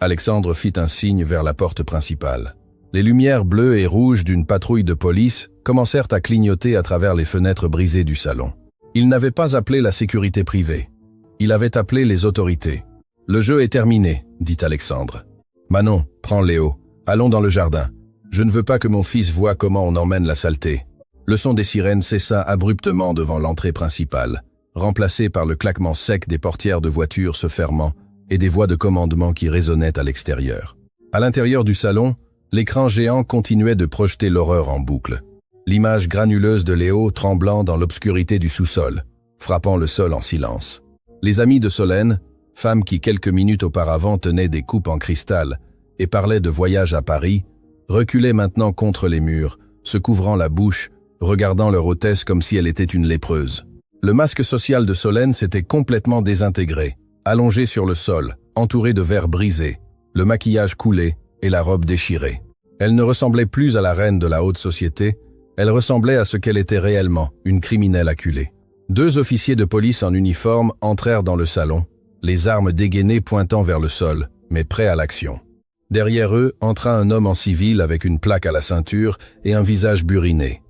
Alexandre fit un signe vers la porte principale. Les lumières bleues et rouges d'une patrouille de police commencèrent à clignoter à travers les fenêtres brisées du salon. Il n'avait pas appelé la sécurité privée. Il avait appelé les autorités. « Le jeu est terminé », dit Alexandre. « Manon, prends Léo. Allons dans le jardin. Je ne veux pas que mon fils voie comment on emmène la saleté. » Le son des sirènes cessa abruptement devant l'entrée principale, remplacé par le claquement sec des portières de voitures se fermant et des voix de commandement qui résonnaient à l'extérieur. À l'intérieur du salon, l'écran géant continuait de projeter l'horreur en boucle. L'image granuleuse de Léo tremblant dans l'obscurité du sous-sol, frappant le sol en silence. Les amis de Solène, femme qui quelques minutes auparavant tenait des coupes en cristal et parlait de voyage à Paris, reculaient maintenant contre les murs, se couvrant la bouche, regardant leur hôtesse comme si elle était une lépreuse. Le masque social de Solène s'était complètement désintégré, allongé sur le sol, entouré de verres brisés, le maquillage coulé et la robe déchirée. Elle ne ressemblait plus à la reine de la haute société, elle ressemblait à ce qu'elle était réellement, une criminelle acculée. Deux officiers de police en uniforme entrèrent dans le salon, les armes dégainées pointant vers le sol, mais prêts à l'action. Derrière eux entra un homme en civil avec une plaque à la ceinture et un visage buriné.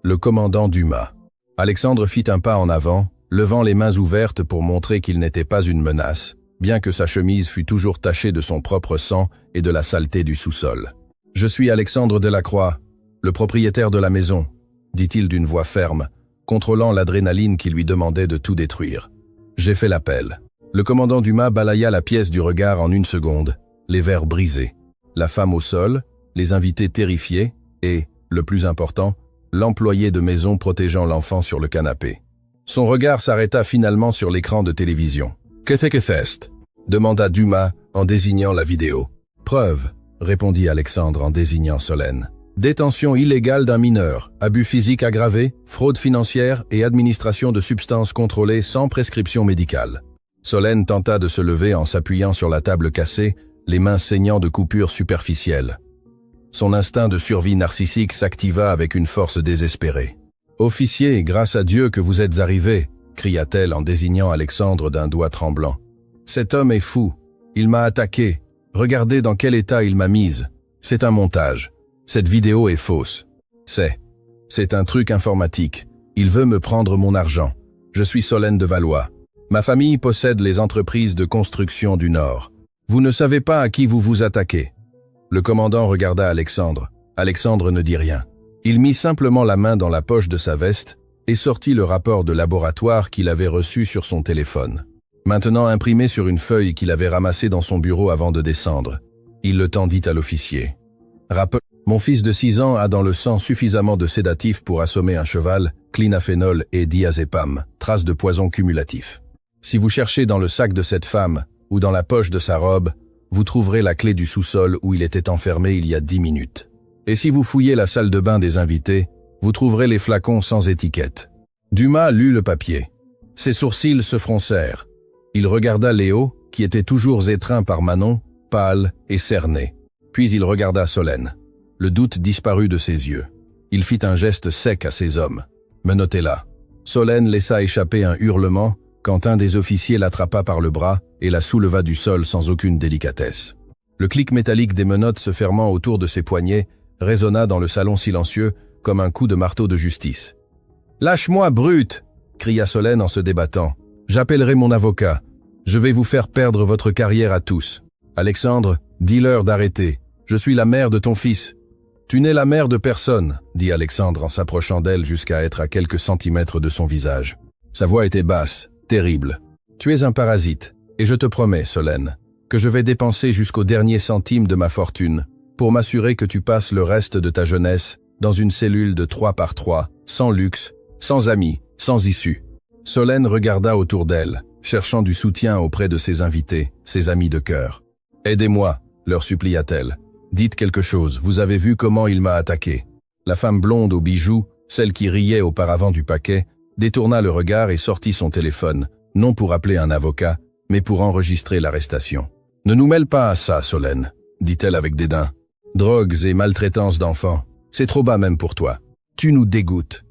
Le commandant Dumas. Alexandre fit un pas en avant, levant les mains ouvertes pour montrer qu'il n'était pas une menace, bien que sa chemise fût toujours tachée de son propre sang et de la saleté du sous-sol. « Je suis Alexandre Delacroix, le propriétaire de la maison », dit-il d'une voix ferme, contrôlant l'adrénaline qui lui demandait de tout détruire. « J'ai fait l'appel. » Le commandant Dumas balaya la pièce du regard en une seconde, les verres brisés, la femme au sol, les invités terrifiés et, le plus important, l'employé de maison protégeant l'enfant sur le canapé. Son regard s'arrêta finalement sur l'écran de télévision. « Qu'est-ce que c'est ?» demanda Dumas en désignant la vidéo. « Preuve », répondit Alexandre en désignant Solène. « Détention illégale d'un mineur, abus physique aggravé, fraude financière et administration de substances contrôlées sans prescription médicale. » Solène tenta de se lever en s'appuyant sur la table cassée, les mains saignant de coupures superficielles. Son instinct de survie narcissique s'activa avec une force désespérée. « Officier, grâce à Dieu que vous êtes arrivé !» cria-t-elle en désignant Alexandre d'un doigt tremblant. « Cet homme est fou. Il m'a attaqué. Regardez dans quel état il m'a mise. C'est un montage. Cette vidéo est fausse. C'est un truc informatique. Il veut me prendre mon argent. Je suis Solène de Valois. Ma famille possède les entreprises de construction du Nord. Vous ne savez pas à qui vous vous attaquez. » Le commandant regarda Alexandre. Alexandre ne dit rien. Il mit simplement la main dans la poche de sa veste et sortit le rapport de laboratoire qu'il avait reçu sur son téléphone. Maintenant imprimé sur une feuille qu'il avait ramassée dans son bureau avant de descendre. Il le tendit à l'officier. « Mon fils de 6 ans a dans le sang suffisamment de sédatifs pour assommer un cheval, clinaphénol et diazépam, traces de poison cumulatif. Si vous cherchez dans le sac de cette femme ou dans la poche de sa robe, vous trouverez la clé du sous-sol où il était enfermé il y a 10 minutes. Et si vous fouillez la salle de bain des invités, vous trouverez les flacons sans étiquette. » Dumas lut le papier. Ses sourcils se froncèrent. Il regarda Léo, qui était toujours étreint par Manon, pâle et cerné. Puis il regarda Solène. Le doute disparut de ses yeux. Il fit un geste sec à ses hommes. « Menottez-la. » Solène laissa échapper un hurlement quand un des officiers l'attrapa par le bras et la souleva du sol sans aucune délicatesse. Le clic métallique des menottes se fermant autour de ses poignets résonna dans le salon silencieux comme un coup de marteau de justice. « Lâche-moi, brute !» cria Solène en se débattant. « J'appellerai mon avocat. Je vais vous faire perdre votre carrière à tous. Alexandre, dis-leur d'arrêter. Je suis la mère de ton fils. » « Tu n'es la mère de personne, » dit Alexandre en s'approchant d'elle jusqu'à être à quelques centimètres de son visage. Sa voix était basse, terrible. « Tu es un parasite, et je te promets, Solène, que je vais dépenser jusqu'au dernier centime de ma fortune pour m'assurer que tu passes le reste de ta jeunesse dans une cellule de 3 par 3, sans luxe, sans amis, sans issue. » Solène regarda autour d'elle, cherchant du soutien auprès de ses invités, ses amis de cœur. « Aidez-moi, » leur supplia-t-elle. « Dites quelque chose, vous avez vu comment il m'a attaqué. » La femme blonde aux bijoux, celle qui riait auparavant du paquet, détourna le regard et sortit son téléphone, non pour appeler un avocat, mais pour enregistrer l'arrestation. « Ne nous mêle pas à ça, Solène, » dit-elle avec dédain. « Drogues et maltraitance d'enfants, c'est trop bas même pour toi. Tu nous dégoûtes. »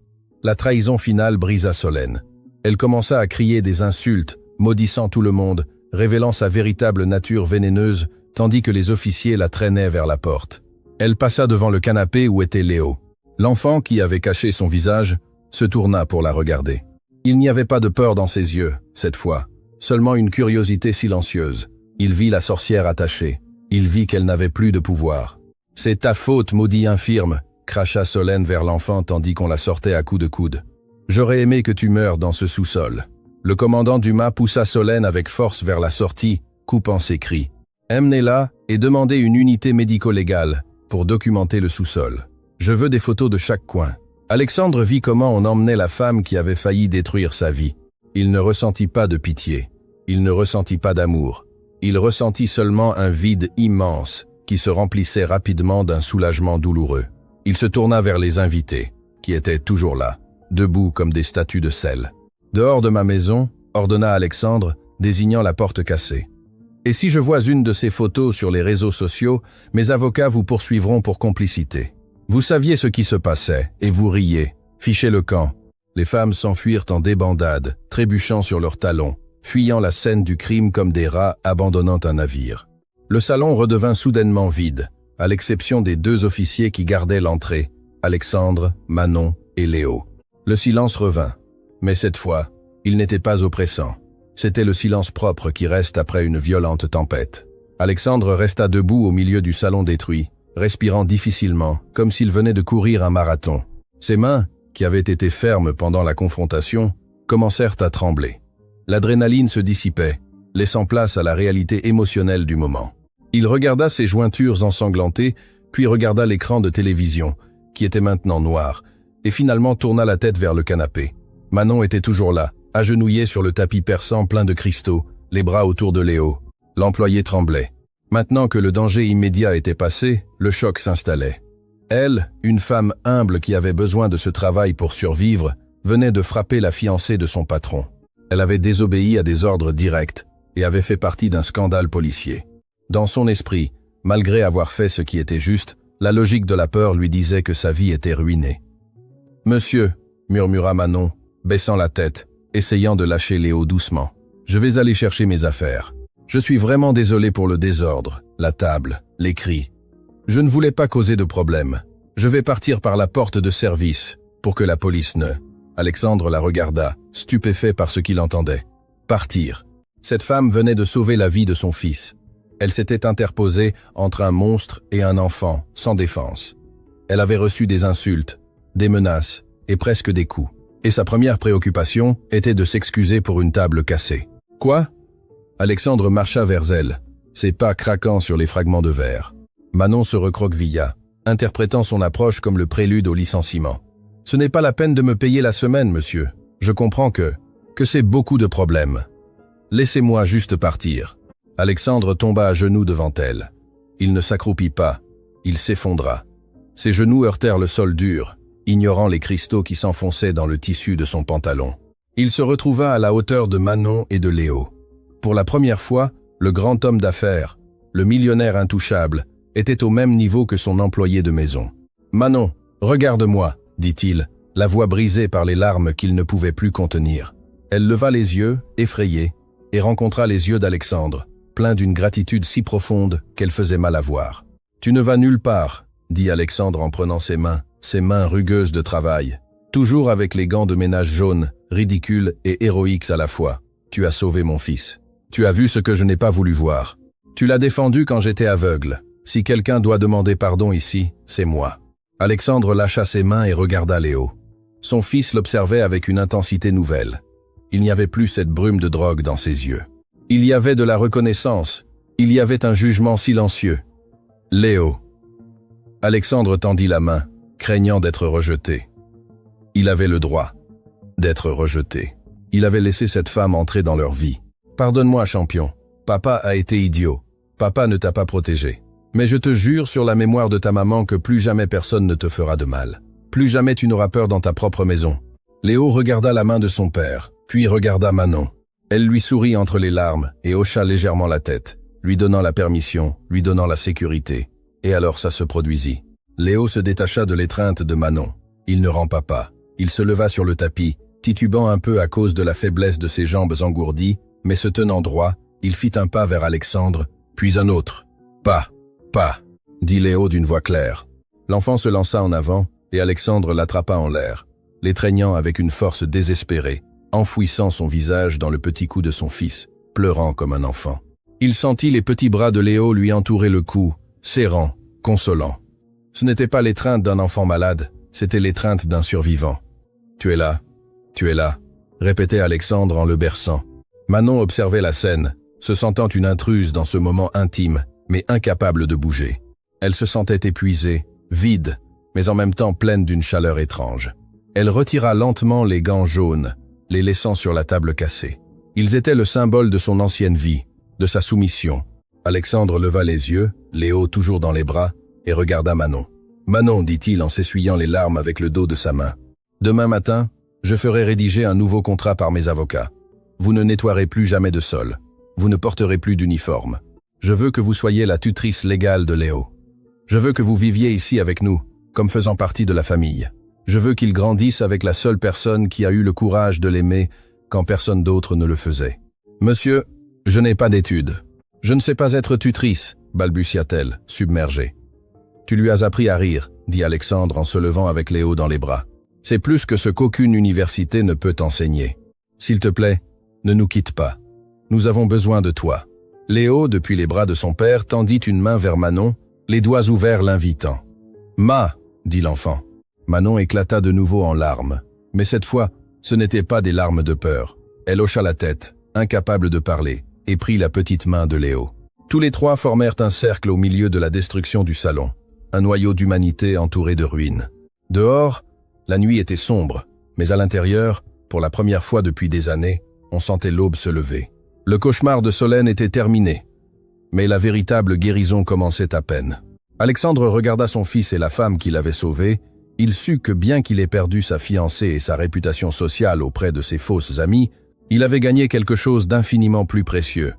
La trahison finale brisa Solène. Elle commença à crier des insultes, maudissant tout le monde, révélant sa véritable nature vénéneuse, tandis que les officiers la traînaient vers la porte. Elle passa devant le canapé où était Léo. L'enfant, qui avait caché son visage, se tourna pour la regarder. Il n'y avait pas de peur dans ses yeux, cette fois, seulement une curiosité silencieuse. Il vit la sorcière attachée. Il vit qu'elle n'avait plus de pouvoir. « C'est ta faute, maudit infirme !» cracha Solène vers l'enfant tandis qu'on la sortait à coups de coude. « J'aurais aimé que tu meures dans ce sous-sol. » Le commandant Dumas poussa Solène avec force vers la sortie, coupant ses cris. Emmenez-la et demandez une unité médico-légale pour documenter le sous-sol. Je veux des photos de chaque coin. Alexandre vit comment on emmenait la femme qui avait failli détruire sa vie. Il ne ressentit pas de pitié. Il ne ressentit pas d'amour. Il ressentit seulement un vide immense qui se remplissait rapidement d'un soulagement douloureux. Il se tourna vers les invités, qui étaient toujours là, debout comme des statues de sel. « Dehors de ma maison » ordonna Alexandre, désignant la porte cassée. « Et si je vois une de ces photos sur les réseaux sociaux, mes avocats vous poursuivront pour complicité. Vous saviez ce qui se passait, et vous riez. Fichez le camp. » Les femmes s'enfuirent en débandade, trébuchant sur leurs talons, fuyant la scène du crime comme des rats abandonnant un navire. Le salon redevint soudainement vide, à l'exception des 2 officiers qui gardaient l'entrée, Alexandre, Manon et Léo. Le silence revint, mais cette fois, il n'était pas oppressant. C'était le silence propre qui reste après une violente tempête. Alexandre resta debout au milieu du salon détruit, respirant difficilement, comme s'il venait de courir un marathon. Ses mains, qui avaient été fermes pendant la confrontation, commencèrent à trembler. L'adrénaline se dissipait, laissant place à la réalité émotionnelle du moment. Il regarda ses jointures ensanglantées, puis regarda l'écran de télévision, qui était maintenant noir, et finalement tourna la tête vers le canapé. Manon était toujours là, agenouillée sur le tapis perçant plein de cristaux, les bras autour de Léo. L'employé tremblait. Maintenant que le danger immédiat était passé, le choc s'installait. Elle, une femme humble qui avait besoin de ce travail pour survivre, venait de frapper la fiancée de son patron. Elle avait désobéi à des ordres directs et avait fait partie d'un scandale policier. Dans son esprit, malgré avoir fait ce qui était juste, la logique de la peur lui disait que sa vie était ruinée. « Monsieur », murmura Manon, baissant la tête, essayant de lâcher Léo doucement. « Je vais aller chercher mes affaires. Je suis vraiment désolé pour le désordre, la table, les cris. Je ne voulais pas causer de problème. Je vais partir par la porte de service, pour que la police ne... » Alexandre la regarda, stupéfait par ce qu'il entendait. Partir. Cette femme venait de sauver la vie de son fils. Elle s'était interposée entre un monstre et un enfant, sans défense. Elle avait reçu des insultes, des menaces et presque des coups. Et sa première préoccupation était de s'excuser pour une table cassée. « Quoi ?» Alexandre marcha vers elle, ses pas craquant sur les fragments de verre. Manon se recroquevilla, interprétant son approche comme le prélude au licenciement. « Ce n'est pas la peine de me payer la semaine, monsieur. Je comprends que c'est beaucoup de problèmes. Laissez-moi juste partir. » Alexandre tomba à genoux devant elle. Il ne s'accroupit pas, il s'effondra. Ses genoux heurtèrent le sol dur, ignorant les cristaux qui s'enfonçaient dans le tissu de son pantalon. Il se retrouva à la hauteur de Manon et de Léo. Pour la première fois, le grand homme d'affaires, le millionnaire intouchable, était au même niveau que son employé de maison. « Manon, regarde-moi », dit-il, la voix brisée par les larmes qu'il ne pouvait plus contenir. Elle leva les yeux, effrayée, et rencontra les yeux d'Alexandre, plein d'une gratitude si profonde qu'elle faisait mal à voir. « Tu ne vas nulle part », dit Alexandre en prenant ses mains rugueuses de travail, toujours avec les gants de ménage jaunes, ridicules et héroïques à la fois. « Tu as sauvé mon fils. Tu as vu ce que je n'ai pas voulu voir. Tu l'as défendu quand j'étais aveugle. Si quelqu'un doit demander pardon ici, c'est moi. » Alexandre lâcha ses mains et regarda Léo. Son fils l'observait avec une intensité nouvelle. Il n'y avait plus cette brume de drogue dans ses yeux. Il y avait de la reconnaissance. Il y avait un jugement silencieux. « Léo. » Alexandre tendit la main, craignant d'être rejeté. Il avait le droit d'être rejeté. Il avait laissé cette femme entrer dans leur vie. « Pardonne-moi, champion. Papa a été idiot. Papa ne t'a pas protégé. Mais je te jure sur la mémoire de ta maman que plus jamais personne ne te fera de mal. Plus jamais tu n'auras peur dans ta propre maison. » Léo regarda la main de son père, puis regarda Manon. Elle lui sourit entre les larmes et hocha légèrement la tête, lui donnant la permission, lui donnant la sécurité. Et alors ça se produisit. Léo se détacha de l'étreinte de Manon. Il ne rampa pas. Il se leva sur le tapis, titubant un peu à cause de la faiblesse de ses jambes engourdies, mais se tenant droit, il fit un pas vers Alexandre, puis un autre. « Pas, dit Léo d'une voix claire. L'enfant se lança en avant, et Alexandre l'attrapa en l'air, l'étreignant avec une force désespérée, enfouissant son visage dans le petit cou de son fils, pleurant comme un enfant. Il sentit les petits bras de Léo lui entourer le cou, serrant, consolant. Ce n'était pas l'étreinte d'un enfant malade, c'était l'étreinte d'un survivant. « Tu es là, répétait Alexandre en le berçant. Manon observait la scène, se sentant une intruse dans ce moment intime, mais incapable de bouger. Elle se sentait épuisée, vide, mais en même temps pleine d'une chaleur étrange. Elle retira lentement les gants jaunes, les laissant sur la table cassée. Ils étaient le symbole de son ancienne vie, de sa soumission. Alexandre leva les yeux, Léo toujours dans les bras, et regarda Manon. « Manon, dit-il en s'essuyant les larmes avec le dos de sa main. Demain matin, je ferai rédiger un nouveau contrat par mes avocats. Vous ne nettoierez plus jamais de sol. Vous ne porterez plus d'uniforme. Je veux que vous soyez la tutrice légale de Léo. Je veux que vous viviez ici avec nous, comme faisant partie de la famille. Je veux qu'il grandisse avec la seule personne qui a eu le courage de l'aimer quand personne d'autre ne le faisait. Monsieur, je n'ai pas d'études. Je ne sais pas être tutrice, balbutia-t-elle, submergée. Tu lui as appris à rire, dit Alexandre en se levant avec Léo dans les bras. C'est plus que ce qu'aucune université ne peut enseigner. S'il te plaît, ne nous quitte pas. Nous avons besoin de toi. Léo, depuis les bras de son père, tendit une main vers Manon, les doigts ouverts l'invitant. Ma, dit l'enfant. Manon éclata de nouveau en larmes. Mais cette fois, ce n'étaient pas des larmes de peur. Elle hocha la tête, incapable de parler, et prit la petite main de Léo. Tous les trois formèrent un cercle au milieu de la destruction du salon, un noyau d'humanité entouré de ruines. Dehors, la nuit était sombre, mais à l'intérieur, pour la première fois depuis des années, on sentait l'aube se lever. Le cauchemar de Solène était terminé, mais la véritable guérison commençait à peine. Alexandre regarda son fils et la femme qu'il avait sauvés. Il sut que bien qu'il ait perdu sa fiancée et sa réputation sociale auprès de ses fausses amies, il avait gagné quelque chose d'infiniment plus précieux,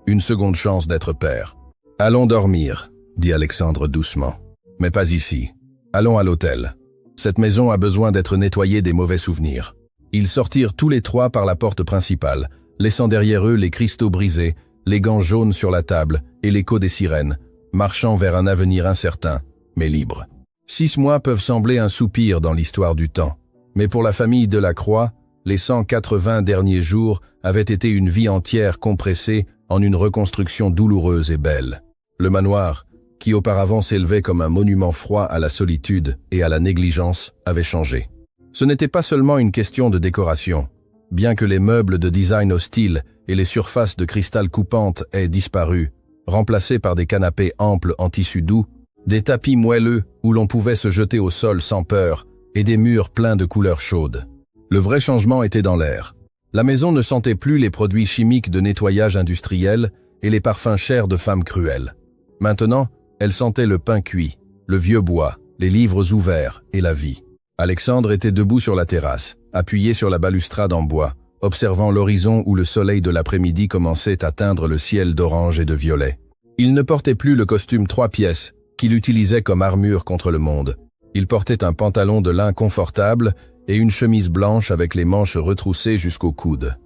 une seconde chance d'être père. « Allons dormir », dit Alexandre doucement. « Mais pas ici. Allons à l'hôtel. Cette maison a besoin d'être nettoyée des mauvais souvenirs. » Ils sortirent tous les trois par la porte principale, laissant derrière eux les cristaux brisés, les gants jaunes sur la table et l'écho des sirènes, marchant vers un avenir incertain, mais libre. 6 mois peuvent sembler un soupir dans l'histoire du temps, mais pour la famille Delacroix, les 180 derniers jours avaient été une vie entière compressée en une reconstruction douloureuse et belle. Le manoir, qui auparavant s'élevait comme un monument froid à la solitude et à la négligence, avait changé. Ce n'était pas seulement une question de décoration. Bien que les meubles de design hostile et les surfaces de cristal coupantes aient disparu, remplacés par des canapés amples en tissu doux, des tapis moelleux où l'on pouvait se jeter au sol sans peur et des murs pleins de couleurs chaudes. Le vrai changement était dans l'air. La maison ne sentait plus les produits chimiques de nettoyage industriel et les parfums chers de femmes cruelles. Maintenant, elle sentait le pain cuit, le vieux bois, les livres ouverts et la vie. Alexandre était debout sur la terrasse, appuyé sur la balustrade en bois, observant l'horizon où le soleil de l'après-midi commençait à teindre le ciel d'orange et de violet. Il ne portait plus le costume 3 pièces qu'il utilisait comme armure contre le monde. Il portait un pantalon de lin confortable et une chemise blanche avec les manches retroussées jusqu'au coude.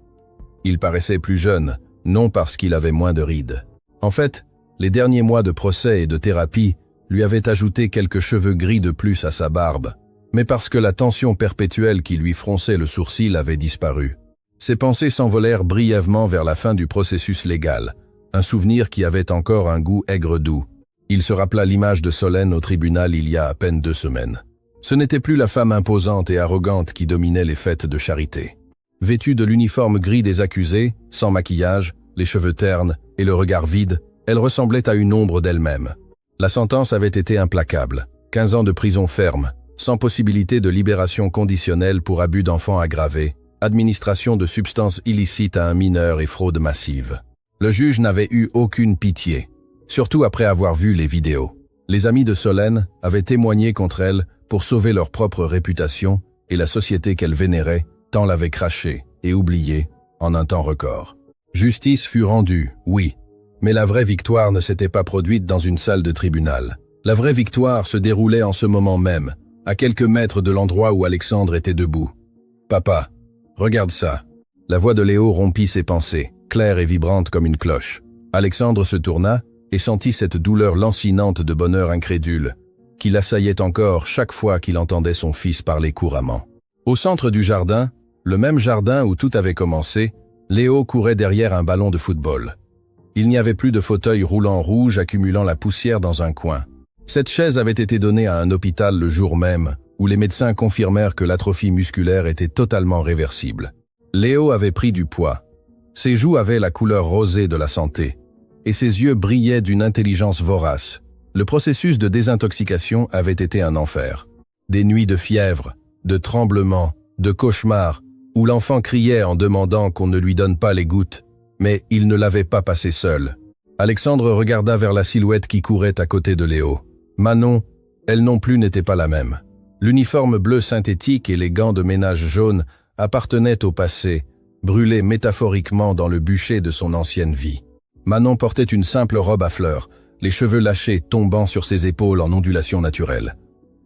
Il paraissait plus jeune, non parce qu'il avait moins de rides. En fait, les derniers mois de procès et de thérapie lui avaient ajouté quelques cheveux gris de plus à sa barbe, mais parce que la tension perpétuelle qui lui fronçait le sourcil avait disparu. Ses pensées s'envolèrent brièvement vers la fin du processus légal, un souvenir qui avait encore un goût aigre-doux. Il se rappela l'image de Solène au tribunal il y a à peine 2 semaines. Ce n'était plus la femme imposante et arrogante qui dominait les fêtes de charité. Vêtue de l'uniforme gris des accusés, sans maquillage, les cheveux ternes et le regard vide, elle ressemblait à une ombre d'elle-même. La sentence avait été implacable, 15 ans de prison ferme, sans possibilité de libération conditionnelle pour abus d'enfants aggravés, administration de substances illicites à un mineur et fraude massive. Le juge n'avait eu aucune pitié, surtout après avoir vu les vidéos. Les amis de Solène avaient témoigné contre elle pour sauver leur propre réputation et la société qu'elle vénérait, tant l'avait crachée et oubliée en un temps record. Justice fut rendue, oui, mais la vraie victoire ne s'était pas produite dans une salle de tribunal. La vraie victoire se déroulait en ce moment même, à quelques mètres de l'endroit où Alexandre était debout. « Papa, regarde ça !» La voix de Léo rompit ses pensées, claire et vibrante comme une cloche. Alexandre se tourna et sentit cette douleur lancinante de bonheur incrédule, qui l'assaillait encore chaque fois qu'il entendait son fils parler couramment. Au centre du jardin, le même jardin où tout avait commencé, Léo courait derrière un ballon de football. Il n'y avait plus de fauteuil roulant rouge accumulant la poussière dans un coin. Cette chaise avait été donnée à un hôpital le jour même, où les médecins confirmèrent que l'atrophie musculaire était totalement réversible. Léo avait pris du poids. Ses joues avaient la couleur rosée de la santé, et ses yeux brillaient d'une intelligence vorace. Le processus de désintoxication avait été un enfer. Des nuits de fièvre, de tremblements, de cauchemars, où l'enfant criait en demandant qu'on ne lui donne pas les gouttes, mais il ne l'avait pas passé seul. Alexandre regarda vers la silhouette qui courait à côté de Léo. Manon, elle non plus n'était pas la même. L'uniforme bleu synthétique et les gants de ménage jaunes appartenaient au passé, brûlés métaphoriquement dans le bûcher de son ancienne vie. Manon portait une simple robe à fleurs, les cheveux lâchés tombant sur ses épaules en ondulation naturelle.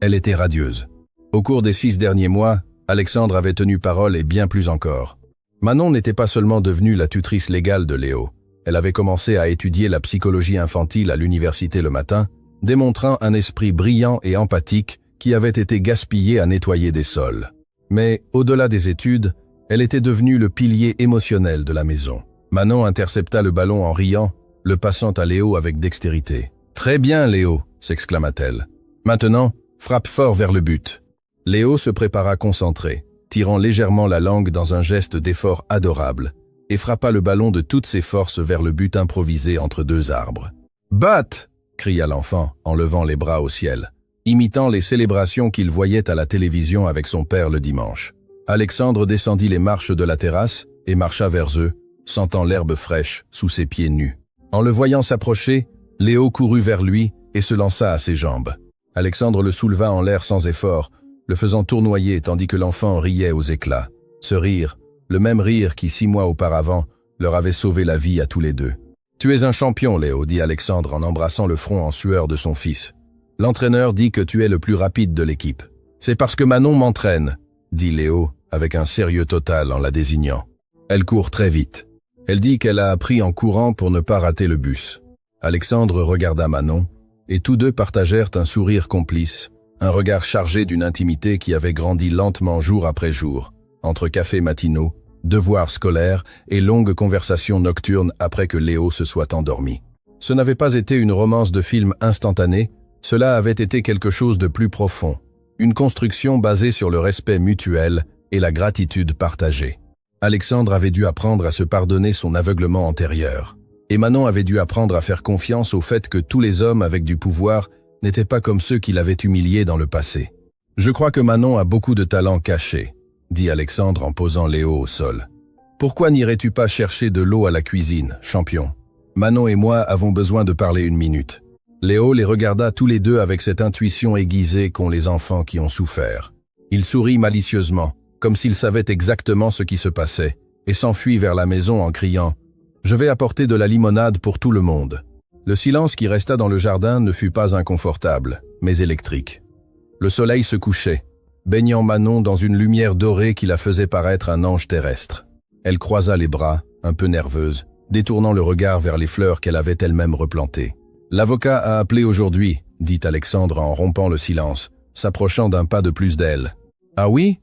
Elle était radieuse. Au cours des 6 derniers mois, Alexandre avait tenu parole et bien plus encore. Manon n'était pas seulement devenue la tutrice légale de Léo. Elle avait commencé à étudier la psychologie infantile à l'université le matin, démontrant un esprit brillant et empathique qui avait été gaspillé à nettoyer des sols. Mais, au-delà des études, elle était devenue le pilier émotionnel de la maison. Manon intercepta le ballon en riant, le passant à Léo avec dextérité. « Très bien, Léo !» s'exclama-t-elle. « Maintenant, frappe fort vers le but. » Léo se prépara concentré, tirant légèrement la langue dans un geste d'effort adorable, et frappa le ballon de toutes ses forces vers le but improvisé entre deux arbres. « Batte !» cria l'enfant en levant les bras au ciel, imitant les célébrations qu'il voyait à la télévision avec son père le dimanche. Alexandre descendit les marches de la terrasse et marcha vers eux, sentant l'herbe fraîche sous ses pieds nus. En le voyant s'approcher, Léo courut vers lui et se lança à ses jambes. Alexandre le souleva en l'air sans effort, le faisant tournoyer tandis que l'enfant riait aux éclats. Ce rire, le même rire qui 6 mois auparavant leur avait sauvé la vie à tous les deux. « Tu es un champion, Léo, dit Alexandre en embrassant le front en sueur de son fils. L'entraîneur dit que tu es le plus rapide de l'équipe. C'est parce que Manon m'entraîne, dit Léo avec un sérieux total en la désignant. Elle court très vite. Elle dit qu'elle a appris en courant pour ne pas rater le bus. Alexandre regarda Manon, et tous deux partagèrent un sourire complice, un regard chargé d'une intimité qui avait grandi lentement jour après jour, entre cafés matinaux, devoirs scolaires et longues conversations nocturnes après que Léo se soit endormi. Ce n'avait pas été une romance de film instantanée, cela avait été quelque chose de plus profond, une construction basée sur le respect mutuel et la gratitude partagée. Alexandre avait dû apprendre à se pardonner son aveuglement antérieur, et Manon avait dû apprendre à faire confiance au fait que tous les hommes avec du pouvoir n'étaient pas comme ceux qui l'avaient humilié dans le passé. « Je crois que Manon a beaucoup de talent caché », dit Alexandre en posant Léo au sol. « Pourquoi n'irais-tu pas chercher de l'eau à la cuisine, champion? Manon et moi avons besoin de parler 1 minute. » Léo les regarda tous les deux avec cette intuition aiguisée qu'ont les enfants qui ont souffert. Il sourit malicieusement, comme s'il savait exactement ce qui se passait, et s'enfuit vers la maison en criant « Je vais apporter de la limonade pour tout le monde ». Le silence qui resta dans le jardin ne fut pas inconfortable, mais électrique. Le soleil se couchait, baignant Manon dans une lumière dorée qui la faisait paraître un ange terrestre. Elle croisa les bras, un peu nerveuse, détournant le regard vers les fleurs qu'elle avait elle-même replantées. « L'avocat a appelé aujourd'hui, » dit Alexandre en rompant le silence, s'approchant d'un pas de plus d'elle. « Ah oui ?»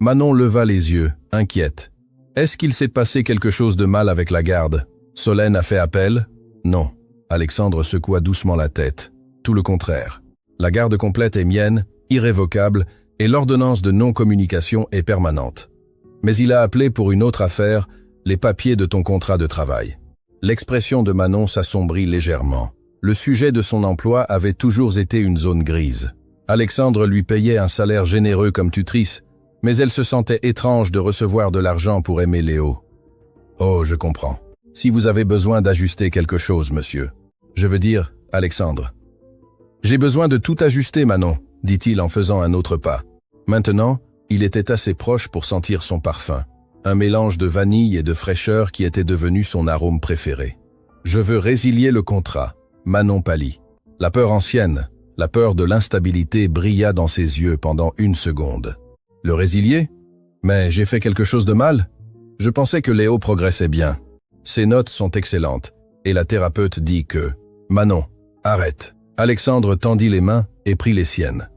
Manon leva les yeux, inquiète. « Est-ce qu'il s'est passé quelque chose de mal avec la garde? Solène a fait appel? » « Non. » Alexandre secoua doucement la tête. « Tout le contraire. La garde complète est mienne, irrévocable, et l'ordonnance de non-communication est permanente. Mais il a appelé pour une autre affaire, les papiers de ton contrat de travail. » L'expression de Manon s'assombrit légèrement. Le sujet de son emploi avait toujours été une zone grise. Alexandre lui payait un salaire généreux comme tutrice, mais elle se sentait étrange de recevoir de l'argent pour aimer Léo. « Oh, je comprends. Si vous avez besoin d'ajuster quelque chose, monsieur. Je veux dire, Alexandre. »« J'ai besoin de tout ajuster, Manon, » dit-il en faisant un autre pas. Maintenant, il était assez proche pour sentir son parfum, un mélange de vanille et de fraîcheur qui était devenu son arôme préféré. « Je veux résilier le contrat. » Manon pâlit. La peur ancienne, la peur de l'instabilité brilla dans ses yeux pendant 1 seconde. « Le résilier? Mais j'ai fait quelque chose de mal? Je pensais que Léo progressait bien. Ses notes sont excellentes, et la thérapeute dit que... » « Manon, arrête. » Alexandre tendit les mains et prit les siennes.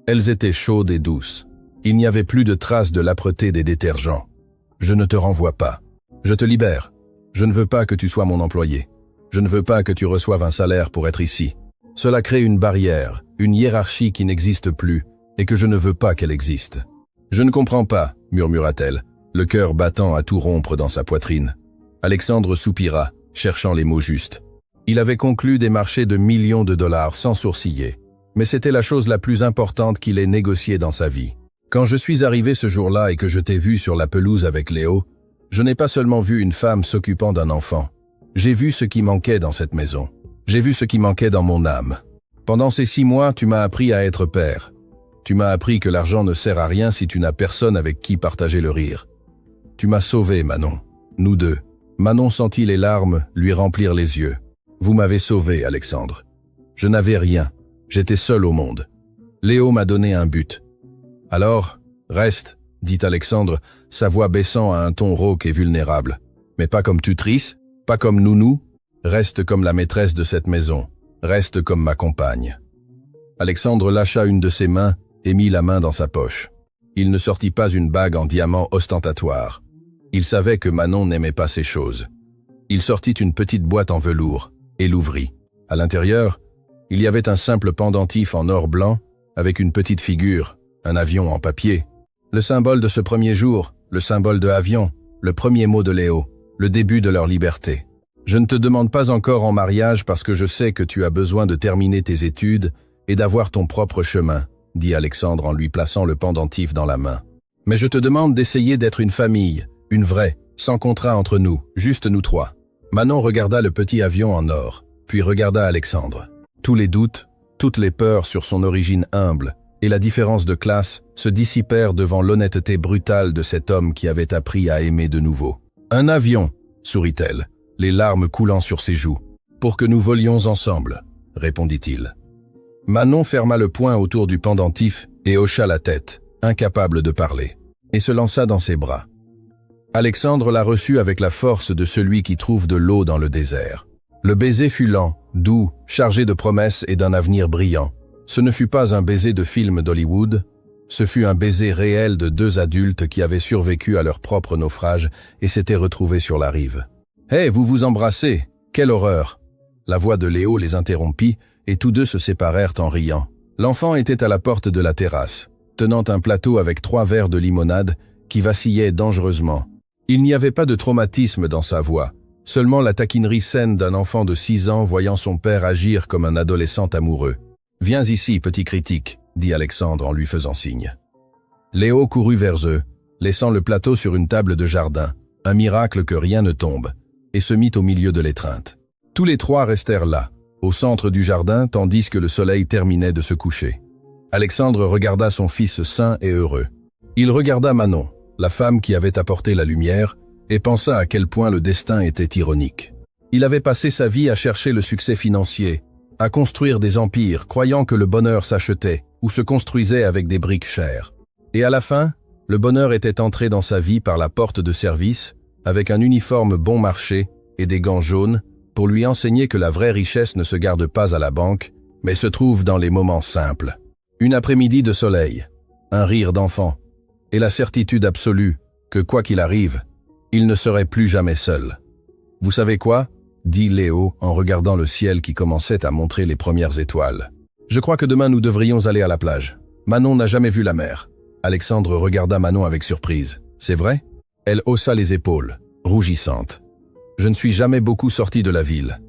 Elles étaient chaudes et douces. Il n'y avait plus de traces de l'âpreté des détergents. « Je ne te renvoie pas. Je te libère. Je ne veux pas que tu sois mon employé. Je ne veux pas que tu reçoives un salaire pour être ici. Cela crée une barrière, une hiérarchie qui n'existe plus, et que je ne veux pas qu'elle existe. »« Je ne comprends pas, » murmura-t-elle, le cœur battant à tout rompre dans sa poitrine. Alexandre soupira, cherchant les mots justes. Il avait conclu des marchés de millions de dollars sans sourciller, mais c'était la chose la plus importante qu'il ait négociée dans sa vie. Quand je suis arrivé ce jour-là et que je t'ai vu sur la pelouse avec Léo, je n'ai pas seulement vu une femme s'occupant d'un enfant. J'ai vu ce qui manquait dans cette maison. J'ai vu ce qui manquait dans mon âme. Pendant ces 6 mois, tu m'as appris à être père. Tu m'as appris que l'argent ne sert à rien si tu n'as personne avec qui partager le rire. Tu m'as sauvé, Manon. Nous deux. Manon sentit les larmes lui remplir les yeux. Vous m'avez sauvé, Alexandre. Je n'avais rien. J'étais seul au monde. Léo m'a donné un but. Alors, reste dit Alexandre, sa voix baissant à un ton rauque et vulnérable. « Mais pas comme tutrice, pas comme nounou, reste comme la maîtresse de cette maison, reste comme ma compagne. » Alexandre lâcha une de ses mains et mit la main dans sa poche. Il ne sortit pas une bague en diamant ostentatoire. Il savait que Manon n'aimait pas ces choses. Il sortit une petite boîte en velours et l'ouvrit. À l'intérieur, il y avait un simple pendentif en or blanc avec une petite figure, un avion en papier. Le symbole de ce premier jour, le symbole de avion, le premier mot de Léo, le début de leur liberté. « Je ne te demande pas encore en mariage parce que je sais que tu as besoin de terminer tes études et d'avoir ton propre chemin, dit Alexandre en lui plaçant le pendentif dans la main. Mais je te demande d'essayer d'être une famille, une vraie, sans contrat entre nous, juste nous trois. » Manon regarda le petit avion en or, puis regarda Alexandre. Tous les doutes, toutes les peurs sur son origine humble et la différence de classe se dissipèrent devant l'honnêteté brutale de cet homme qui avait appris à aimer de nouveau. « Un avion, sourit-elle, les larmes coulant sur ses joues. « Pour que nous volions ensemble, répondit-il. Manon ferma le poing autour du pendentif et hocha la tête, incapable de parler, et se lança dans ses bras. Alexandre la reçut avec la force de celui qui trouve de l'eau dans le désert. Le baiser fut lent, doux, chargé de promesses et d'un avenir brillant. Ce ne fut pas un baiser de film d'Hollywood, ce fut un baiser réel de deux adultes qui avaient survécu à leur propre naufrage et s'étaient retrouvés sur la rive. « Hé, vous vous embrassez! Quelle horreur !» La voix de Léo les interrompit et tous deux se séparèrent en riant. L'enfant était à la porte de la terrasse, tenant un plateau avec 3 verres de limonade qui vacillaient dangereusement. Il n'y avait pas de traumatisme dans sa voix, seulement la taquinerie saine d'un enfant de 6 ans voyant son père agir comme un adolescent amoureux. « Viens ici, petit critique », dit Alexandre en lui faisant signe. Léo courut vers eux, laissant le plateau sur une table de jardin, un miracle que rien ne tombe, et se mit au milieu de l'étreinte. Tous les 3 restèrent là, au centre du jardin, tandis que le soleil terminait de se coucher. Alexandre regarda son fils sain et heureux. Il regarda Manon, la femme qui avait apporté la lumière, et pensa à quel point le destin était ironique. Il avait passé sa vie à chercher le succès financier, à construire des empires, croyant que le bonheur s'achetait ou se construisait avec des briques chères. Et à la fin, le bonheur était entré dans sa vie par la porte de service, avec un uniforme bon marché et des gants jaunes, pour lui enseigner que la vraie richesse ne se garde pas à la banque, mais se trouve dans les moments simples. Une après-midi de soleil, un rire d'enfant, et la certitude absolue que, quoi qu'il arrive, il ne serait plus jamais seul. « Vous savez quoi ?» dit Léo en regardant le ciel qui commençait à montrer les premières étoiles. « Je crois que demain nous devrions aller à la plage. Manon n'a jamais vu la mer. » Alexandre regarda Manon avec surprise. « C'est vrai ?» Elle haussa les épaules, rougissante. « Je ne suis jamais beaucoup sorti de la ville.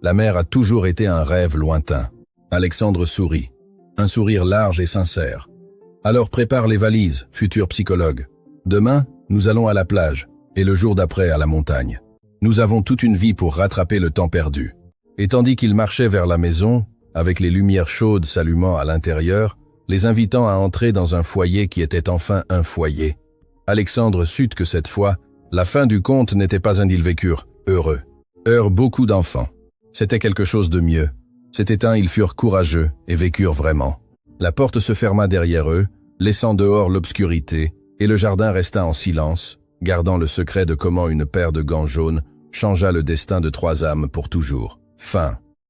La mer a toujours été un rêve lointain. » Alexandre sourit, un sourire large et sincère. « Alors prépare les valises, futur psychologue. Demain, nous allons à la plage, et le jour d'après à la montagne. Nous avons toute une vie pour rattraper le temps perdu. » Et tandis qu'il marchait vers la maison, avec les lumières chaudes s'allumant à l'intérieur, les invitant à entrer dans un foyer qui était enfin un foyer, Alexandre sut que cette fois, la fin du conte n'était pas un ils vécurent heureux. Eurent beaucoup d'enfants. C'était quelque chose de mieux. C'était ils furent courageux et vécurent vraiment. La porte se ferma derrière eux, laissant dehors l'obscurité, et le jardin resta en silence, gardant le secret de comment une paire de gants jaunes changea le destin de 3 âmes pour toujours. Fin.